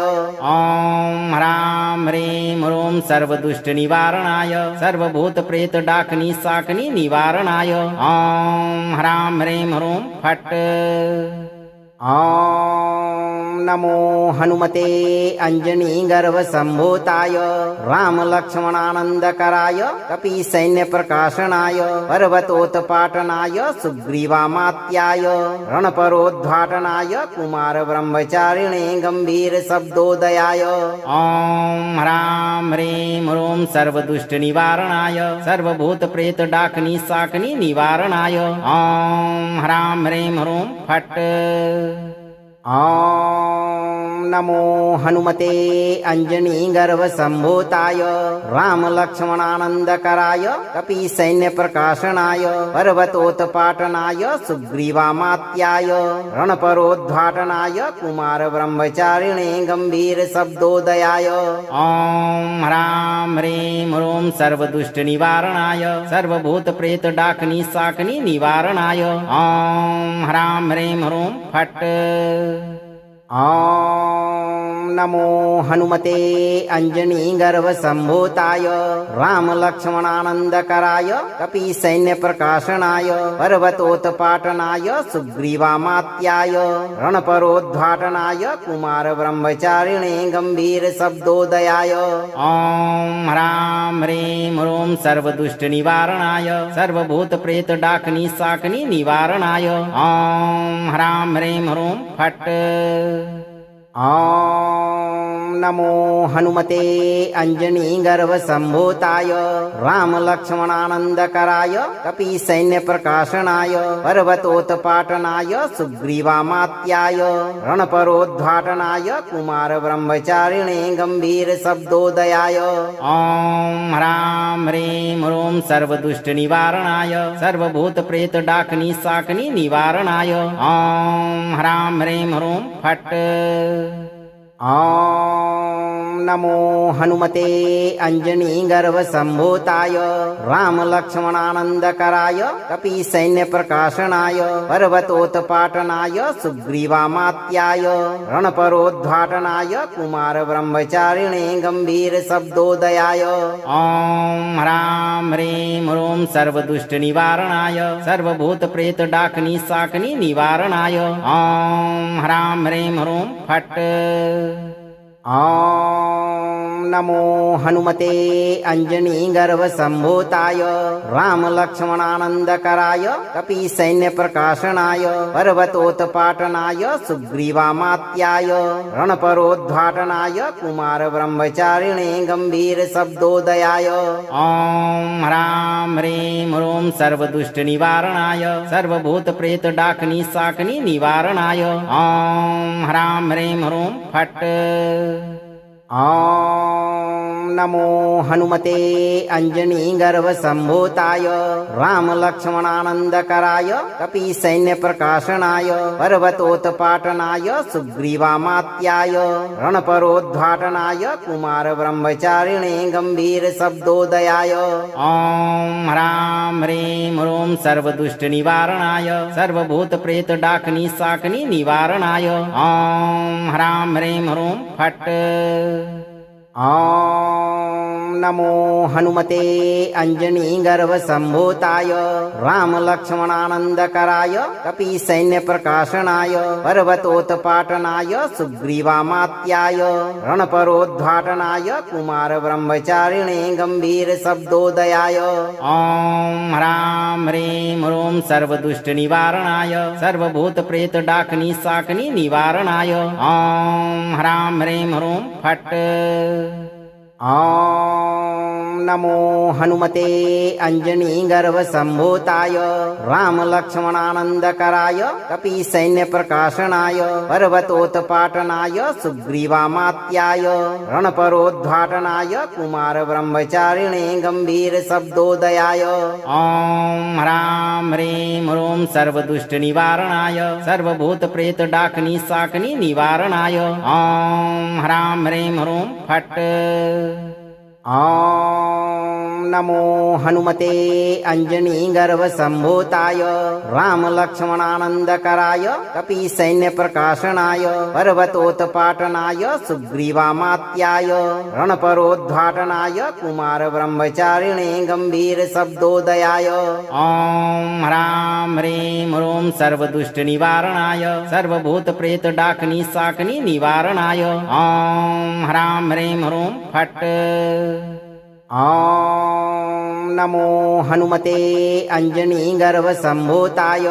ॐ ह्रां ह्रीं ह्रूं सर्वदुष्टनिवारणाय सर्वभूतप्रेतडाकिनी शाकिनी निवारणाय ॐ ह्रां ह्रीं ह्रूं फट् ॐ नमो हनुमते अञ्जनीगर्भसम्भूताय रामलक्ष्मणानन्दकराय कपिसैन्यप्रकाशनाय पर्वतोत्पाटनाय सुग्रीवामात्याय रणपरोद्घाटनाय कुमारब्रह्मचारिणे गम्भीरशब्दोदयाय ॐ ह्रां ह्रीं ह्रूं सर्वदुष्टनिवारणाय सर्वभूतप्रेतडाकिनी शाकिनी निवारणाय ॐ ह्रां ह्रीं ह्रूं फट् ॐ नमो हनुमते अञ्जनीगर्भसम्भूताय रामलक्ष्मणानन्दकराय कपिसैन्यप्रकाशनाय पर्वतोत्पाटनाय सुग्रीवामात्याय रणपरोद्घाटनाय कुमारब्रह्मचारिणे गम्भीरशब्दोदयाय ॐ ह्रां ह्रीं ह्रूं सर्वदुष्टनिवारणाय सर्वभूतप्रेतडाकिनी शाकिनी निवारणाय ॐ ह्रां ह्रीं ह्रूं फट् ॐ नमो हनुमते अञ्जनीगर्भसम्भूताय रामलक्ष्मणानन्दकराय कपिसैन्यप्रकाशनाय पर्वतोत्पाटनाय सुग्रीवामात्याय रणपरोद्घाटनाय कुमारब्रह्मचारिणे गम्भीरशब्दोदयाय ॐ ह्रां ह्रीं ह्रूं सर्वदुष्टनिवारणाय सर्वभूतप्रेतडाकिनी शाकिनी निवारणाय ॐ ह्रां ह्रीं ह्रूं फट् ॐ नमो हनुमते अञ्जनीगर्भसम्भूताय रामलक्ष्मणानन्दकराय कपिसैन्यप्रकाशनाय पर्वतोत्पाटनाय सुग्रीवामात्याय रणपरोद्घाटनाय कुमारब्रह्मचारिणे गम्भीरशब्दोदयाय ॐ ह्रां ह्रीं ह्रूं सर्वदुष्टनिवारणाय सर्वभूतप्रेतडाकिनी शाकिनी निवारणाय ॐ ह्रां ह्रीं ह्रूं फट् ॐ नमो हनुमते अञ्जनीगर्भसम्भूताय रामलक्ष्मणानन्दकराय कपिसैन्यप्रकाशनाय पर्वतोत्पाटनाय सुग्रीवामात्याय रणपरोद्घाटनाय कुमारब्रह्मचारिणे गम्भीरशब्दोदयाय ॐ ह्रां ह्रीं ह्रूं सर्वदुष्टनिवारणाय सर्वभूतप्रेतडाकिनी शाकिनी निवारणाय ॐ ह्रां ह्रीं ह्रूं फट् ॐ नमो हनुमते अञ्जनीगर्भसम्भूताय रामलक्ष्मणानन्दकराय कपीसैन्यप्रकाशनाय पर्वतोत्पाटनाय सुग्रीवामात्याय रणपरोद्घाटनाय कुमारब्रह्मचारिणे गम्भीरशब्दोदयाय ॐ ह्रां ह्रीं ह्रूं सर्वदुष्टनिवारणाय सर्वभूतप्रेतडाकिनीशाकिनी निवारणाय ॐ ह्रां ह्रीं ह्रूं फट् ॐ नमो हनुमते अञ्जनीगर्भसम्भूताय रामलक्ष्मणानन्दकराय कपीसैन्यप्रकाशनाय पर्वतोत्पाटनाय सुग्रीवामात्याय रणपरोद्घाटनाय कुमारब्रह्मचारिणे गम्भीरशब्दोदयाय ॐ ह्रां ह्रीं ह्रूं सर्वदुष्टनिवारणाय सर्वभूतप्रेतडाकिनीशाकिनी निवारणाय ॐ ह्रां ह्रीं ह्रूं फट् ॐ नमो हनुमते अञ्जनीगर्भसम्भूताय रामलक्ष्मणानन्दकराय कपीसैन्यप्रकाशनाय पर्वतोत्पाटनाय सुग्रीवामात्याय रणपरोद्घाटनाय कुमारब्रह्मचारिणे गम्भीरशब्दोदयाय ॐ ह्रां ह्रीं ह्रूं सर्वदुष्टनिवारणाय सर्वभूतप्रेतडाकिनीशाकिनी निवारणाय ॐ ह्रां ह्रीं ह्रूं फट् ॐ नमो हनुमते अञ्जनीगर्भसम्भूताय रामलक्ष्मणानन्दकराय कपीसैन्यप्रकाशनाय पर्वतोत्पाटनाय सुग्रीवामात्याय रणपरोद्घाटनाय कुमारब्रह्मचारिणे गम्भीरशब्दोदयाय ॐ ह्रां ह्रीं ह्रूं सर्वदुष्टनिवारणाय सर्वभूतप्रेतडाकिनीशाकिनी निवारणाय ॐ ह्रां ह्रीं ह्रूं फट् ॐ नमो हनुमते अञ्जनीगर्भसम्भूताय रामलक्ष्मणानन्दकराय कपीसैन्यप्रकाशनाय पर्वतोत्पाटनाय सुग्रीवामात्याय रणपरोद्घाटनाय कुमारब्रह्मचारिणे गम्भीरशब्दोदयाय ॐ ह्रां ह्रीं ह्रूं सर्वदुष्टनिवारणाय सर्वभूतप्रेतडाकिनीशाकिनी निवारणाय ॐ ह्रां ह्रीं ह्रूं फट् ॐ नमो हनुमते अञ्जनीगर्भसम्भूताय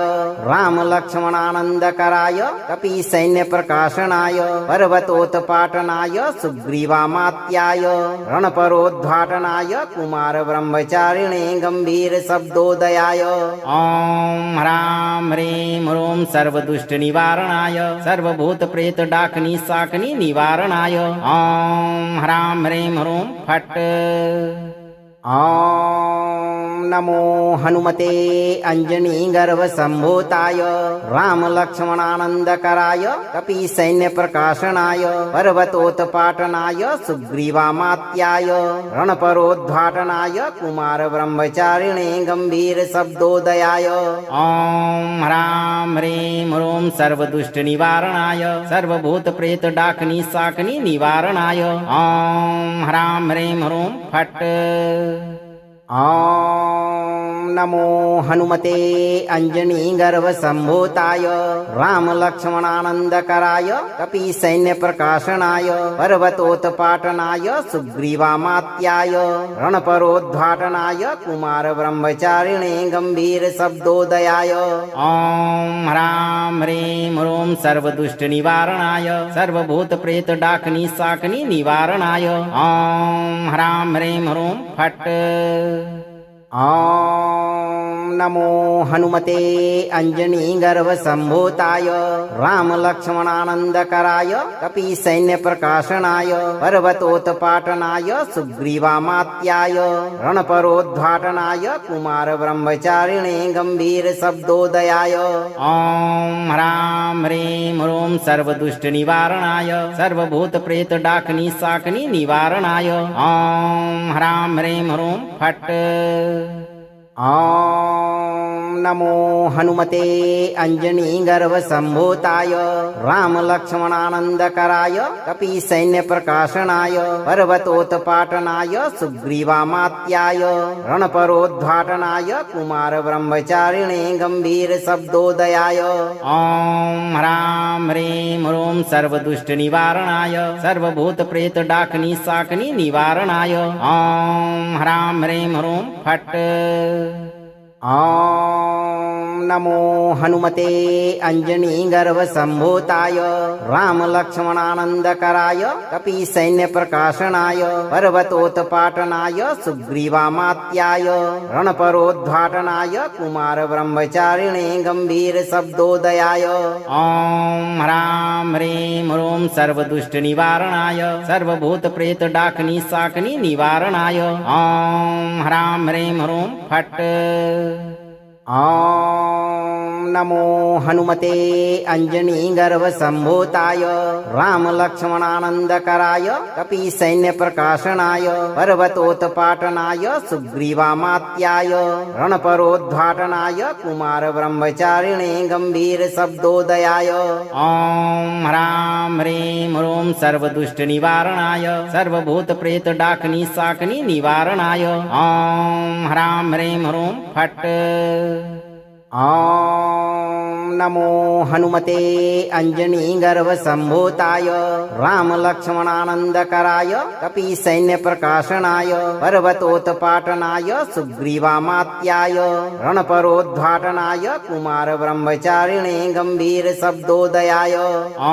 रामलक्ष्मणानन्दकराय कपीसैन्यप्रकाशनाय पर्वतोत्पाटनाय सुग्रीवामात्याय रणपरोद्घाटनाय कुमारब्रह्मचारिणे गम्भीरशब्दोदयाय ॐ ह्रां ह्रीं ह्रूं सर्वदुष्टनिवारणाय सर्वभूतप्रेतडाकिनीशाकिनी निवारणाय ॐ ह्रां ह्रीं ह्रूं फट् ॐ नमो हनुमते अञ्जनीगर्भसम्भूताय रामलक्ष्मणानन्दकराय कपीसैन्यप्रकाशनाय पर्वतोत्पाटनाय सुग्रीवामात्याय रणपरोद्घाटनाय कुमारब्रह्मचारिणे गम्भीरशब्दोदयाय ॐ ह्रां ह्रीं ह्रूं सर्वदुष्टनिवारणाय सर्वभूतप्रेतडाकिनीशाकिनी निवारणाय ॐ ह्रां ह्रीं ह्रूं फट् ॐ नमो हनुमते अञ्जनीगर्भसम्भूताय रामलक्ष्मणानन्दकराय कपीसैन्यप्रकाशनाय पर्वतोत्पाटनाय सुग्रीवामात्याय रणपरोद्घाटनाय कुमारब्रह्मचारिणे गम्भीरशब्दोदयाय ॐ ह्रां ह्रीं ह्रूं सर्वदुष्टनिवारणाय सर्वभूतप्रेतडाकिनीशाकिनी निवारणाय ॐ ह्रां ह्रीं ह्रूं फट् ॐ नमो हनुमते अञ्जनीगर्भसम्भूताय रामलक्ष्मणानन्दकराय कपीसैन्यप्रकाशनाय पर्वतोत्पाटनाय सुग्रीवामात्याय रणपरोद्घाटनाय कुमारब्रह्मचारिणे गम्भीरशब्दोदयाय ॐ ह्रां ह्रीं ह्रूं सर्वदुष्टनिवारणाय सर्वभूतप्रेतडाकिनीशाकिनी निवारणाय ॐ ह्रां ह्रीं ह्रूं फट् ॐ नमो हनुमते अञ्जनीगर्भसम्भूताय रामलक्ष्मणानन्दकराय कपीसैन्यप्रकाशनाय पर्वतोत्पाटनाय सुग्रीवामात्याय रणपरोद्घाटनाय कुमारब्रह्मचारिणे गम्भीरशब्दोदयाय ॐ ह्रां ह्रीं ह्रूं सर्वदुष्टनिवारणाय सर्वभूतप्रेतडाकिनी शाकिनी निवारणाय ॐ ह्रां ह्रीं ह्रूं फट् ॐ नमो हनुमते अञ्जनीगर्भसम्भूताय रामलक्ष्मणानन्दकराय कपीसैन्यप्रकाशनाय पर्वतोत्पाटनाय सुग्रीवामात्याय रणपरोद्घाटनाय कुमारब्रह्मचारिणे गम्भीरशब्दोदयाय ॐ ह्रां ह्रीं ह्रूं सर्वदुष्टनिवारणाय सर्वभूतप्रेतडाकिनी शाकिनी निवारणाय ॐ ह्रां ह्रीं ह्रूं फट् ॐ नमो हनुमते अञ्जनीगर्भसम्भूताय रामलक्ष्मणानन्दकराय कपीसैन्यप्रकाशनाय पर्वतोत्पाटनाय सुग्रीवामात्याय रणपरोद्घाटनाय कुमारब्रह्मचारिणे गम्भीरशब्दोदयाय ॐ ह्रां ह्रीं ह्रूं सर्वदुष्टनिवारणाय सर्वभूतप्रेतडाकिनी शाकिनी निवारणाय ॐ ह्रां ह्रीं ह्रूं फट् ॐ नमो हनुमते अञ्जनीगर्भसम्भूताय रामलक्ष्मणानन्दकराय कपीसैन्यप्रकाशनाय पर्वतोत्पाटनाय सुग्रीवामात्याय रणपरोद्घाटनाय कुमारब्रह्मचारिणे गम्भीरशब्दोदयाय ॐ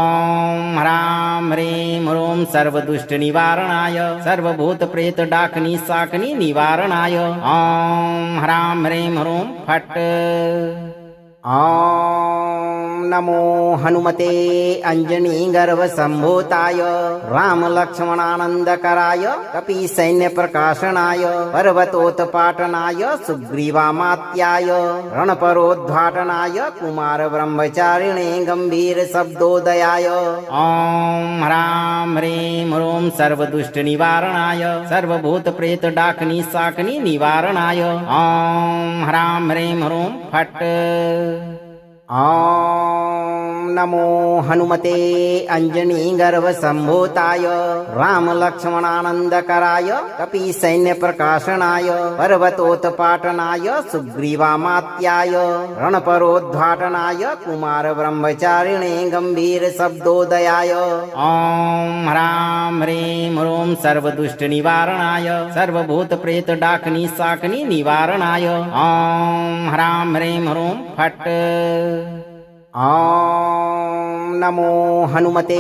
ह्रां ह्रीं ह्रूं सर्वदुष्टनिवारणाय सर्वभूतप्रेतडाकिनी शाकिनी निवारणाय ॐ ह्रां ह्रीं ह्रूं फट् ॐ नमो हनुमते अञ्जनीगर्भसम्भूताय रामलक्ष्मणानन्दकराय कपीसैन्यप्रकाशनाय पर्वतोत्पाटनाय सुग्रीवामात्याय रणपरोद्घाटनाय कुमारब्रह्मचारिणे गम्भीरशब्दोदयाय ॐ ह्रां ह्रीं ह्रूं सर्वदुष्टनिवारणाय सर्वभूतप्रेतडाकिनी शाकिनी निवारणाय ॐ ह्रां ह्रीं ह्रूं फट् ॐ नमो हनुमते अञ्जनीगर्भसम्भूताय रामलक्ष्मणानन्दकराय कपीसैन्यप्रकाशनाय पर्वतोत्पाटनाय सुग्रीवामात्याय रणपरोद्घाटनाय कुमारब्रह्मचारिणे गम्भीरशब्दोदयाय ॐ ह्रां ह्रीं ह्रूं सर्वदुष्टनिवारणाय सर्वभूतप्रेतडाकिनी शाकिनी निवारणाय ॐ ह्रां ह्रीं ह्रूं फट् ॐ नमो हनुमते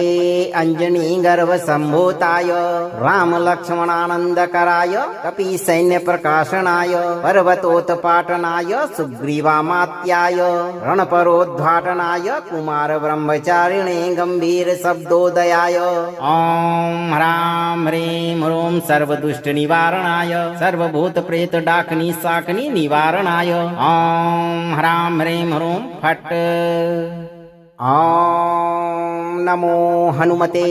अञ्जनीगर्भसम्भूताय रामलक्ष्मणानन्दकराय कपीसैन्यप्रकाशनाय पर्वतोत्पाटनाय सुग्रीवामात्याय रणपरोद्घाटनाय कुमारब्रह्मचारिणे गम्भीरशब्दोदयाय ॐ ह्रां ह्रीं ह्रूं सर्वदुष्टनिवारणाय सर्वभूतप्रेतडाकिनी शाकिनी निवारणाय ॐ ह्रां ह्रीं ह्रूं फट् ॐ नमो हनुमते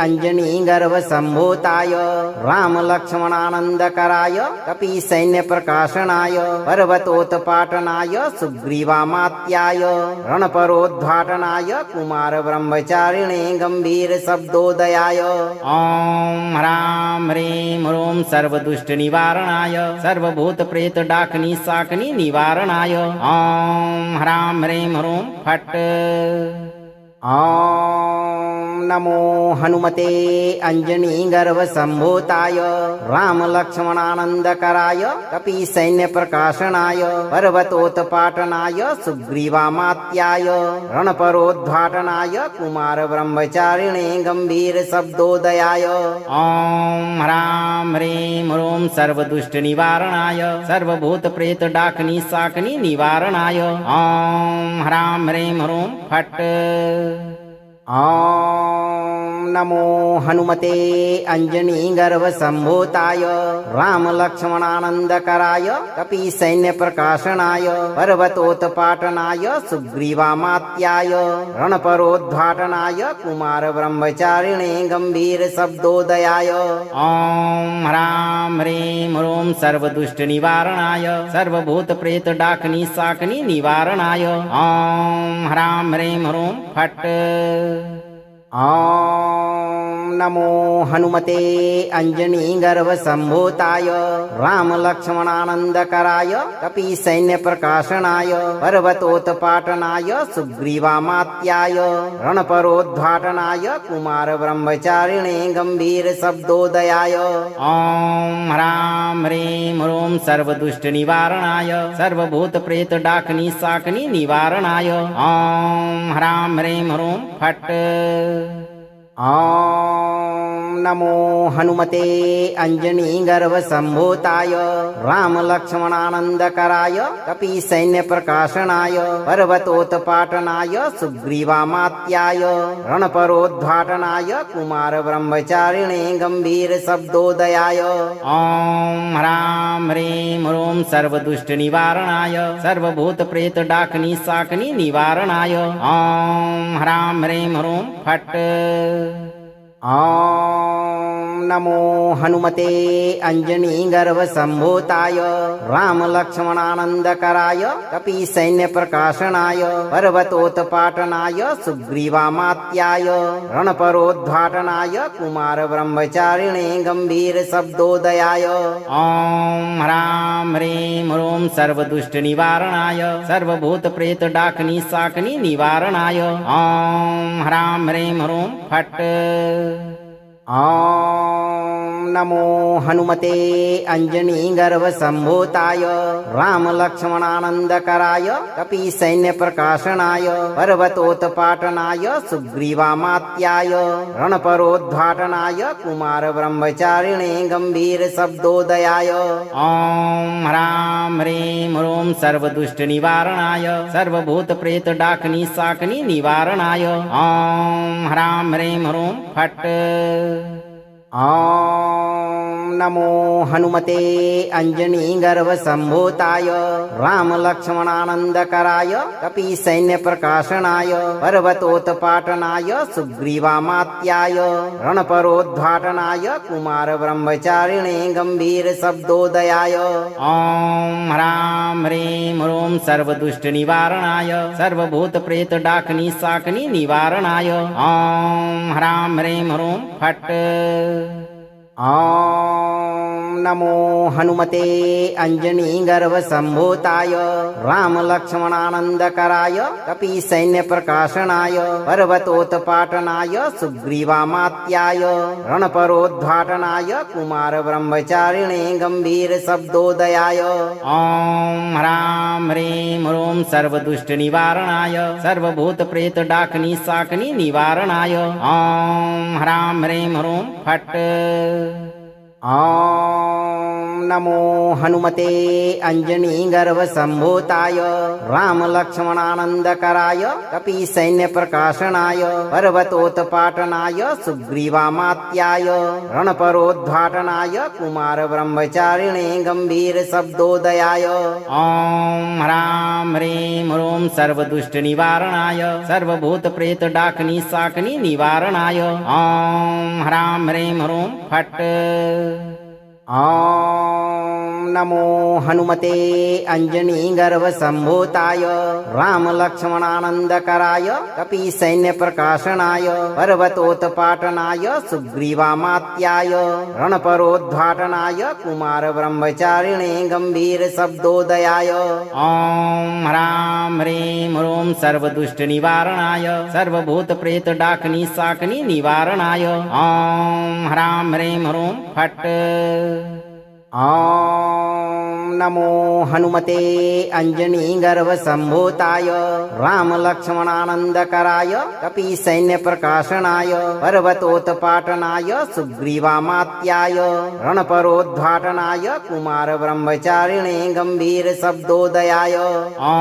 अञ्जनीगर्भसम्भूताय रामलक्ष्मणानन्दकराय कपीसैन्यप्रकाशनाय पर्वतोत्पाटनाय सुग्रीवामात्याय रणपरोद्घाटनाय कुमारब्रह्मचारिणे गम्भीरशब्दोदयाय ॐ ह्रां ह्रीं ह्रूं सर्वदुष्टनिवारणाय सर्वभूतप्रेतडाकिनी शाकिनी निवारणाय ॐ ह्रां ह्रीं ह्रूं फट् ॐ नमो हनुमते अञ्जनीगर्भसम्भूताय रामलक्ष्मणानन्दकराय कपीसैन्यप्रकाशनाय पर्वतोत्पाटनाय सुग्रीवामात्याय रणपरोद्घाटनाय कुमारब्रह्मचारिणे गम्भीरशब्दोदयाय ॐ ह्रां ह्रीं ह्रूं सर्वदुष्टनिवारणाय सर्वभूतप्रेतडाकिनी शाकिनी निवारणाय ॐ ह्रां ह्रीं ह्रूं फट् ॐ नमो हनुमते अञ्जनीगर्भसम्भूताय रामलक्ष्मणानन्दकराय कपीसैन्यप्रकाशनाय पर्वतोत्पाटनाय सुग्रीवामात्याय रणपरोद्घाटनाय कुमारब्रह्मचारिणे गम्भीरशब्दोदयाय ॐ ह्रां ह्रीं ह्रूं सर्वदुष्टनिवारणाय सर्वभूतप्रेतडाकिनीशाकिनी निवारणाय ॐ ह्रां ह्रीं ह्रूं फट् ॐ नमो हनुमते अञ्जनीगर्भसम्भूताय रामलक्ष्मणानन्दकराय कपीसैन्यप्रकाशनाय पर्वतोत्पाटनाय सुग्रीवामात्याय रणपरोद्घाटनाय कुमारब्रह्मचारिणे गम्भीरशब्दोदयाय ॐ ह्रां ह्रीं ह्रूं सर्वदुष्टनिवारणाय सर्वभूतप्रेतडाकिनीशाकिनी निवारणाय ॐ ह्रां ह्रीं ह्रूं फट् ॐ नमो हनुमते अञ्जनीगर्भसम्भूताय रामलक्ष्मणानन्दकराय कपीसैन्यप्रकाशनाय पर्वतोत्पाटनाय सुग्रीवामात्याय रणपरोद्घाटनाय कुमारब्रह्मचारिणे गम्भीरशब्दोदयाय ॐ ह्रां ह्रीं ह्रूं सर्वदुष्टनिवारणाय सर्वभूतप्रेतडाकिनीशाकिनी निवारणाय ॐ ह्रां ह्रीं ह्रूं फट् ॐ नमो हनुमते अञ्जनीगर्भसम्भूताय रामलक्ष्मणानन्दकराय कपीसैन्यप्रकाशनाय पर्वतोत्पाटनाय सुग्रीवामात्याय रणपरोद्घाटनाय कुमारब्रह्मचारिणे गम्भीरशब्दोदयाय ॐ ह्रां ह्रीं ह्रूं सर्वदुष्टनिवारणाय सर्वभूतप्रेतडाकिनीशाकिनी निवारणाय ॐ ह्रां ह्रीं ह्रूं फट् ॐ नमो हनुमते अञ्जनीगर्भसम्भूताय रामलक्ष्मणानन्दकराय कपीसैन्यप्रकाशनाय पर्वतोत्पाटनाय सुग्रीवामात्याय रणपरोद्घाटनाय कुमारब्रह्मचारिणे गम्भीरशब्दोदयाय ॐ ह्रां ह्रीं ह्रूं सर्वदुष्टनिवारणाय सर्वभूतप्रेतडाकिनीशाकिनी निवारणाय ॐ ह्रां ह्रीं ह्रूं फट् ॐ नमो हनुमते अञ्जनीगर्भसम्भूताय रामलक्ष्मणानन्दकराय कपीसैन्यप्रकाशनाय पर्वतोत्पाटनाय सुग्रीवामात्याय रणपरोद्घाटनाय कुमारब्रह्मचारिणे गम्भीरशब्दोदयाय ॐ ह्रां ह्रीं ह्रूं सर्वदुष्टनिवारणाय सर्वभूतप्रेतडाकिनीशाकिनी निवारणाय ॐ ह्रां ह्रीं ह्रूं फट् ॐ नमो हनुमते अञ्जनीगर्भसम्भूताय रामलक्ष्मणानन्दकराय कपीसैन्यप्रकाशनाय पर्वतोत्पाटनाय सुग्रीवामात्याय रणपरोद्घाटनाय कुमारब्रह्मचारिणे गम्भीरशब्दोदयाय ॐ ह्रां ह्रीं ह्रूं सर्वदुष्टनिवारणाय सर्वभूतप्रेतडाकिनीशाकिनी निवारणाय ॐ ह्रां ह्रीं ह्रूं फट् ॐ नमो हनुमते अञ्जनीगर्भसम्भूताय रामलक्ष्मणानन्दकराय कपीसैन्यप्रकाशनाय पर्वतोत्पाटनाय सुग्रीवामात्याय रणपरोद्घाटनाय कुमारब्रह्मचारिणे गम्भीरशब्दोदयाय ॐ ह्रां ह्रीं ह्रूं सर्वदुष्टनिवारणाय सर्वभूतप्रेतडाकिनीशाकिनी निवारणाय ॐ ह्रां ह्रीं ह्रूं फट् ॐ नमो हनुमते अञ्जनीगर्भसम्भूताय रामलक्ष्मणानन्दकराय कपीसैन्यप्रकाशनाय पर्वतोत्पाटनाय सुग्रीवामात्याय रणपरोद्घाटनाय कुमारब्रह्मचारिणे गम्भीरशब्दोदयाय ॐ ह्रां ह्रीं ह्रूं सर्वदुष्टनिवारणाय सर्वभूतप्रेतडाकिनीशाकिनी निवारणाय ॐ ह्रां ह्रीं ह्रूं फट् ॐ नमो हनुमते अञ्जनीगर्भसम्भूताय रामलक्ष्मणानन्दकराय कपीसैन्यप्रकाशनाय पर्वतोत्पाटनाय सुग्रीवामात्याय रणपरोद्घाटनाय कुमारब्रह्मचारिणे गम्भीरशब्दोदयाय ॐ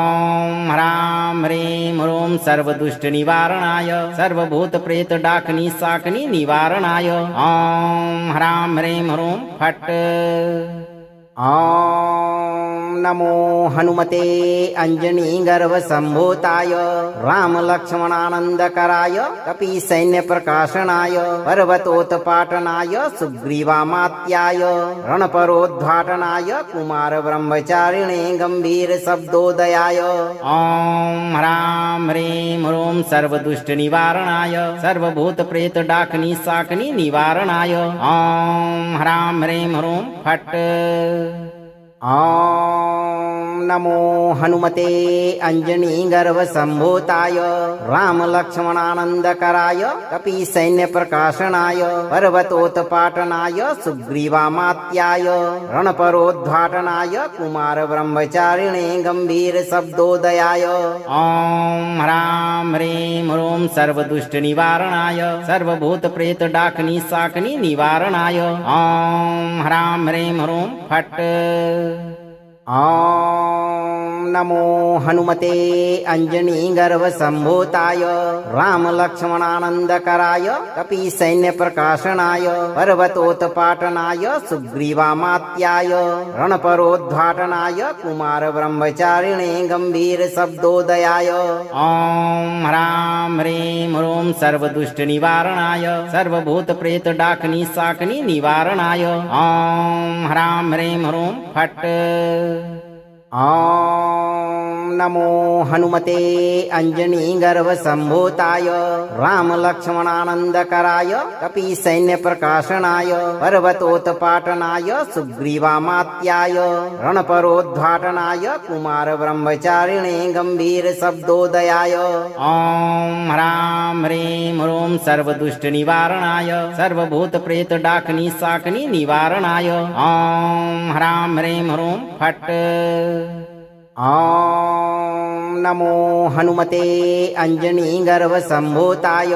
ह्रां ह्रीं ह्रूं सर्वदुष्टनिवारणाय सर्वभूतप्रेतडाकिनी शाकिनी निवारणाय ॐ ह्रां ह्रीं ह्रूं फट् ॐ नमो हनुमते अञ्जनीगर्भसम्भूताय रामलक्ष्मणानन्दकराय कपीसैन्यप्रकाशनाय पर्वतोत्पाटनाय सुग्रीवामात्याय रणपरोद्घाटनाय कुमारब्रह्मचारिणे गम्भीरशब्दोदयाय ॐ ह्रां ह्रीं ह्रूं सर्वदुष्टनिवारणाय सर्वभूतप्रेतडाकिनी शाकिनी निवारणाय ॐ ह्रां ह्रीं ह्रूं फट् ॐ नमो हनुमते अञ्जनीगर्भसम्भूताय रामलक्ष्मणानन्दकराय कपीसैन्यप्रकाशनाय पर्वतोत्पाटनाय सुग्रीवामात्याय रणपरोद्घाटनाय कुमारब्रह्मचारिणे गम्भीरशब्दोदयाय ॐ ह्रां ह्रीं ह्रूं सर्वदुष्टनिवारणाय सर्वभूतप्रेतडाकिनी शाकिनी निवारणाय ॐ ह्रां ह्रीं ह्रूं फट् ॐ नमो हनुमते अञ्जनीगर्भसम्भूताय रामलक्ष्मणानन्दकराय कपीसैन्यप्रकाशनाय पर्वतोत्पाटनाय सुग्रीवामात्याय रणपरोद्घाटनाय कुमारब्रह्मचारिणे गम्भीरशब्दोदयाय ॐ ह्रां ह्रीं ह्रूं सर्वदुष्टनिवारणाय सर्वभूतप्रेतडाकिनी शाकिनी निवारणाय ॐ ह्रां ह्रीं ह्रूं फट् ॐ नमो हनुमते अञ्जनीगर्भसम्भूताय रामलक्ष्मणानन्दकराय कपीसैन्यप्रकाशनाय पर्वतोत्पाटनाय सुग्रीवामात्याय रणपरोद्घाटनाय कुमारब्रह्मचारिणे गम्भीरशब्दोदयाय ॐ ह्रां ह्रीं ह्रूं सर्वदुष्टनिवारणाय सर्वभूतप्रेतडाकिनी शाकिनी निवारणाय ॐ ह्रां ह्रीं ह्रूं फट् ॐ नमो हनुमते अञ्जनीगर्भसम्भूताय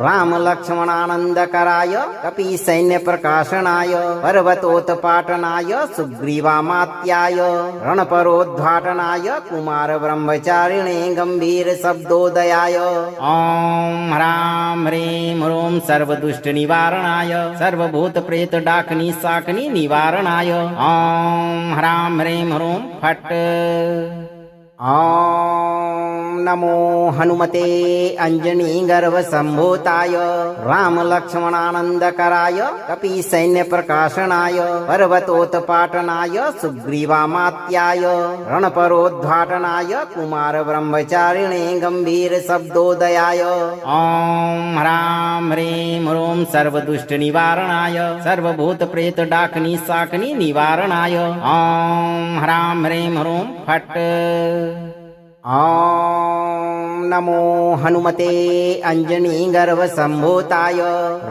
रामलक्ष्मणानन्दकराय कपीसैन्यप्रकाशनाय पर्वतोत्पाटनाय सुग्रीवामात्याय रणपरोद्घाटनाय कुमारब्रह्मचारिणे गम्भीरशब्दोदयाय ॐ ह्रां ह्रीं ह्रूं सर्वदुष्टनिवारणाय सर्वभूतप्रेतडाकिनी शाकिनी निवारणाय ॐ ह्रां ह्रीं ह्रूं फट् ॐ नमो हनुमते अञ्जनीगर्भसम्भूताय रामलक्ष्मणानन्दकराय कपीसैन्यप्रकाशनाय पर्वतोत्पाटनाय सुग्रीवामात्याय रणपरोद्घाटनाय कुमारब्रह्मचारिणे गम्भीरशब्दोदयाय ॐ ह्रां ह्रीं ह्रूं सर्वदुष्टनिवारणाय सर्वभूतप्रेतडाकिनी शाकिनी निवारणाय ॐ ह्रां ह्रीं ह्रूं फट् ॐ नमो हनुमते अञ्जनीगर्भसम्भूताय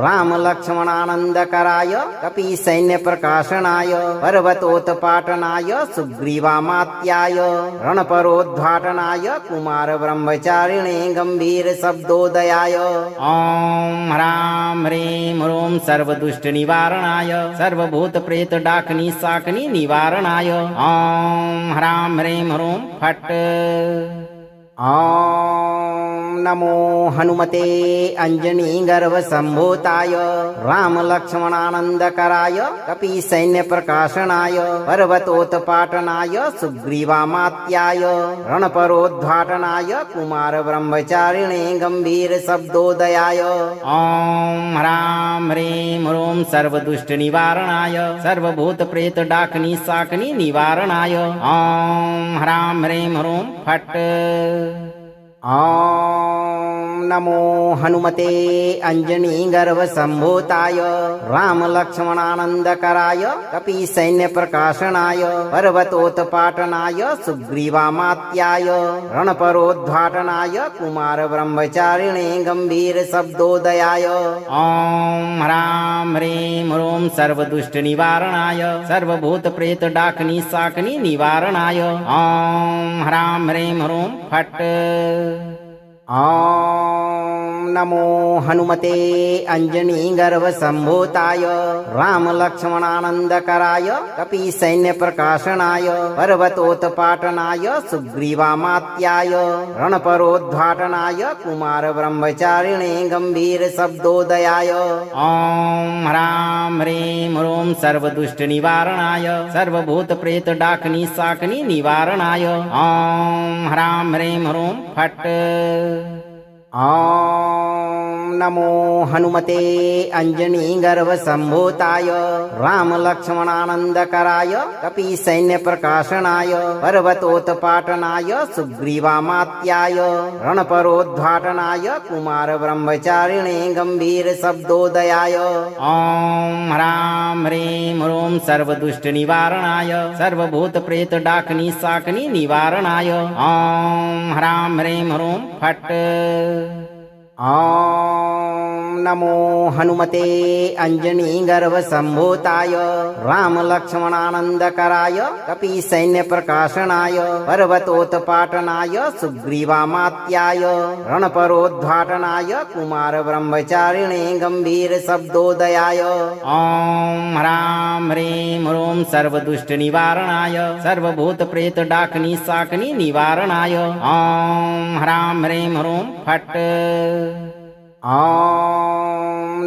रामलक्ष्मणानन्दकराय कपीसैन्यप्रकाशनाय पर्वतोत्पाटनाय सुग्रीवामात्याय रणपरोद्घाटनाय कुमारब्रह्मचारिणे गम्भीरशब्दोदयाय ॐ ह्रां ह्रीं ह्रूं सर्वदुष्टनिवारणाय सर्वभूतप्रेतडाकिनी शाकिनी निवारणाय ॐ ह्रां ह्रीं ह्रूं फट् ॐ नमो हनुमते अञ्जनीगर्भसम्भूताय रामलक्ष्मणानन्दकराय कपीसैन्यप्रकाशनाय पर्वतोत्पाटनाय सुग्रीवामात्याय रणपरोद्घाटनाय कुमारब्रह्मचारिणे गम्भीरशब्दोदयाय ॐ ह्रां ह्रीं ह्रूं सर्वदुष्टनिवारणाय सर्वभूतप्रेतडाकिनी शाकिनी निवारणाय ॐ ह्रां ह्रीं ह्रूं फट् ॐ नमो हनुमते अञ्जनीगर्भसम्भूताय रामलक्ष्मणानन्दकराय कपीसैन्यप्रकाशनाय पर्वतोत्पाटनाय सुग्रीवामात्याय रणपरोद्घाटनाय कुमारब्रह्मचारिणे गम्भीरशब्दोदयाय ॐ ह्रां ह्रीं ह्रूं सर्वदुष्टनिवारणाय सर्वभूतप्रेतडाकिनीशाकिनी निवारणाय ॐ ह्रां ह्रीं ह्रूं फट् ॐ नमो हनुमते अञ्जनीगर्भसम्भूताय रामलक्ष्मणानन्दकराय कपीसैन्यप्रकाशनाय पर्वतोत्पाटनाय सुग्रीवामात्याय रणपरोद्घाटनाय कुमारब्रह्मचारिणे गम्भीरशब्दोदयाय ॐ ह्रां ह्रीं ह्रूं सर्वदुष्टनिवारणाय सर्वभूतप्रेतडाकिनीशाकिनी निवारणाय ॐ ह्रां ह्रीं ह्रूं फट् ॐ नमो हनुमते अञ्जनीगर्भसम्भूताय रामलक्ष्मणानन्दकराय कपीसैन्यप्रकाशनाय पर्वतोत्पाटनाय सुग्रीवामात्याय रणपरोद्घाटनाय कुमारब्रह्मचारिणे गम्भीरशब्दोदयाय ॐ ह्रां ह्रीं ह्रूं सर्वदुष्टनिवारणाय सर्वभूतप्रेतडाकिनीशाकिनी निवारणाय ॐ ह्रां ह्रीं ह्रूं फट् ॐ नमो हनुमते अञ्जनीगर्भसम्भूताय रामलक्ष्मणानन्दकराय कपीसैन्यप्रकाशनाय पर्वतोत्पाटनाय सुग्रीवामात्याय रणपरोद्घाटनाय कुमारब्रह्मचारिणे गम्भीरशब्दोदयाय ॐ ह्रां ह्रीं ह्रूं सर्वदुष्टनिवारणाय सर्वभूतप्रेतडाकिनीशाकिनी निवारणाय ॐ ह्रां ह्रीं ह्रूं फट् ॐ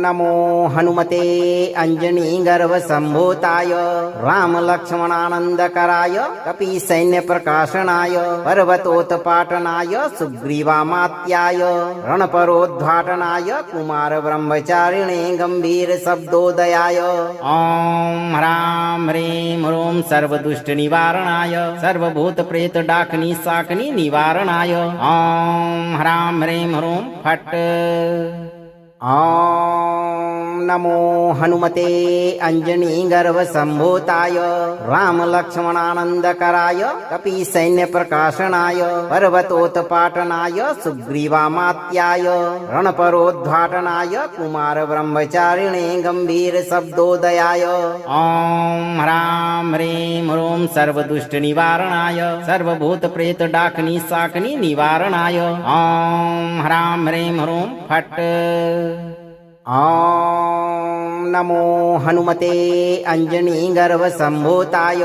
नमो हनुमते अञ्जनीगर्भसम्भूताय रामलक्ष्मणानन्दकराय कपीसैन्यप्रकाशनाय पर्वतोत्पाटनाय सुग्रीवामात्याय रणपरोद्घाटनाय कुमारब्रह्मचारिणे गम्भीरशब्दोदयाय ॐ ह्रां ह्रीं ह्रूं सर्वदुष्टनिवारणाय सर्वभूतप्रेतडाकिनीशाकिनी निवारणाय ॐ ह्रां ह्रीं ह्रूं फट् ॐ नमो हनुमते अञ्जनीगर्भसम्भूताय रामलक्ष्मणानन्दकराय कपीसैन्यप्रकाशनाय पर्वतोत्पाटनाय सुग्रीवामात्याय रणपरोद्घाटनाय कुमारब्रह्मचारिणे गम्भीरशब्दोदयाय ॐ ह्रां ह्रीं ह्रूं सर्वदुष्टनिवारणाय सर्वभूतप्रेतडाकिनीशाकिनी निवारणाय ॐ ह्रां ह्रीं ह्रूं फट् ॐ नमो हनुमते अञ्जनीगर्भसम्भूताय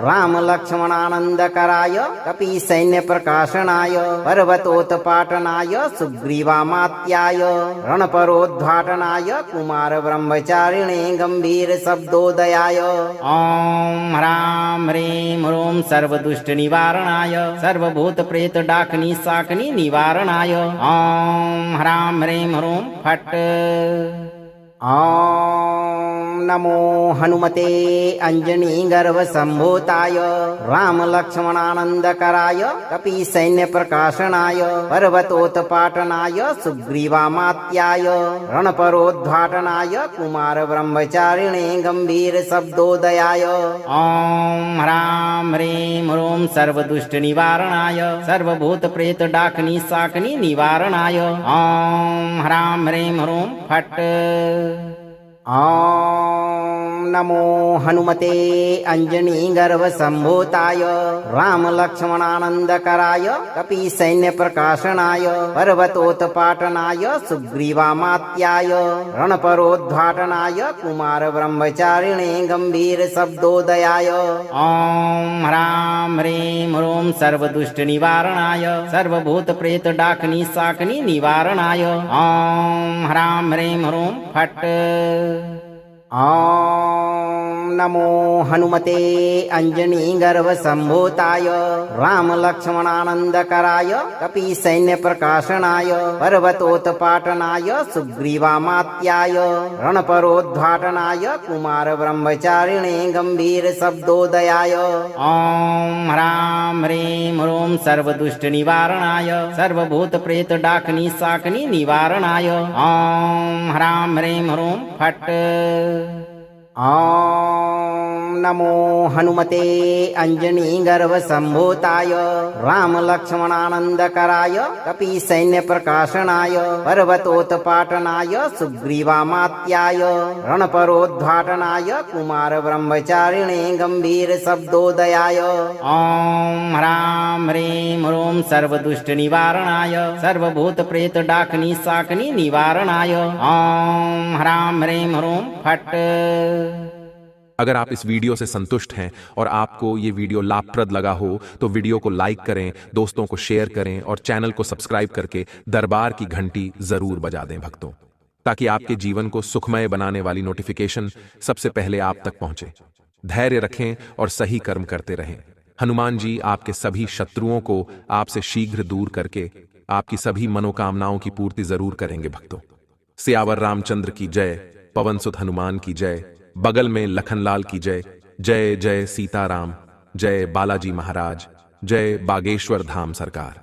रामलक्ष्मणानन्दकराय कपीसैन्यप्रकाशनाय पर्वतोत्पाटनाय सुग्रीवामात्याय रणपरोद्घाटनाय कुमारब्रह्मचारिणे गम्भीरशब्दोदयाय ॐ ह्रां ह्रीं ह्रूं सर्वदुष्टनिवारणाय सर्वभूतप्रेतडाकिनीशाकिनी निवारणाय ॐ ह्रां ह्रीं ह्रूं फट् ॐ नमो हनुमते अञ्जनीगर्भसम्भूताय रामलक्ष्मणानन्दकराय कपीसैन्यप्रकाशनाय पर्वतोत्पाटनाय सुग्रीवामात्याय रणपरोद्घाटनाय कुमारब्रह्मचारिणे गम्भीरशब्दोदयाय ॐ ह्रां ह्रीं ह्रूं सर्वदुष्टनिवारणाय सर्वभूतप्रेतडाकिनीशाकिनी निवारणाय ॐ ह्रां ह्रीं ह्रूं फट् ॐ नमो हनुमते अञ्जनीगर्भसम्भूताय रामलक्ष्मणानन्दकराय कपीसैन्यप्रकाशनाय पर्वतोत्पाटनाय सुग्रीवामात्याय रणपरोद्घाटनाय कुमारब्रह्मचारिणे गम्भीरशब्दोदयाय ॐ ह्रां ह्रीं ह्रूं सर्वदुष्टनिवारणाय सर्वभूतप्रेतडाकिनीशाकिनी निवारणाय ॐ ह्रां ह्रीं ह्रूं फट् ॐ नमो हनुमते अञ्जनीगर्भसम्भूताय रामलक्ष्मणानन्दकराय कपिसैन्यप्रकाशनाय पर्वतोत्पाटनाय सुग्रीवामात्याय रणपरोद्घाटनाय कुमारब्रह्मचारिणे गम्भीरशब्दोदयाय ॐ ह्रां ह्रीं ह्रूं सर्वदुष्टनिवारणाय सर्वभूतप्रेतडाकिनी शाकिनी निवारणाय ॐ ह्रां ह्रीं ह्रूं फट् ॐ नमो हनुमते अञ्जनीगर्भसम्भूताय रामलक्ष्मणानन्दकराय कपिसैन्यप्रकाशनाय पर्वतोत्पाटनाय सुग्रीवामात्याय रणपरोद्घाटनाय कुमारब्रह्मचारिणे गम्भीरशब्दोदयाय ॐ ह्रां ह्रीं ह्रूं सर्वदुष्टनिवारणाय सर्वभूतप्रेतडाकिनी शाकिनी निवारणाय ॐ ह्रां ह्रीं ह्रूं फट्। अगर आप इस वीडियो से संतुष्ट हैं और आपको ये वीडियो लाभप्रद लगा हो तो वीडियो को लाइक करें, दोस्तों को शेयर करें और चैनल को सब्सक्राइब करके दरबार की घंटी जरूर बजा दें भक्तों, ताकि आपके जीवन को सुखमय बनाने वाली नोटिफिकेशन सबसे पहले आप तक पहुंचे। धैर्य रखें और सही कर्म करते रहें। हनुमान जी आपके सभी शत्रुओं को आपसे शीघ्र दूर करके आपकी सभी मनोकामनाओं की पूर्ति जरूर करेंगे भक्तों। सियावर रामचंद्र की जय, पवन सुत हनुमान की जय, बगल में लखनलाल की जय। जय जय सीताराम, जय बालाजी महाराज, जय बागेश्वर धाम सरकार।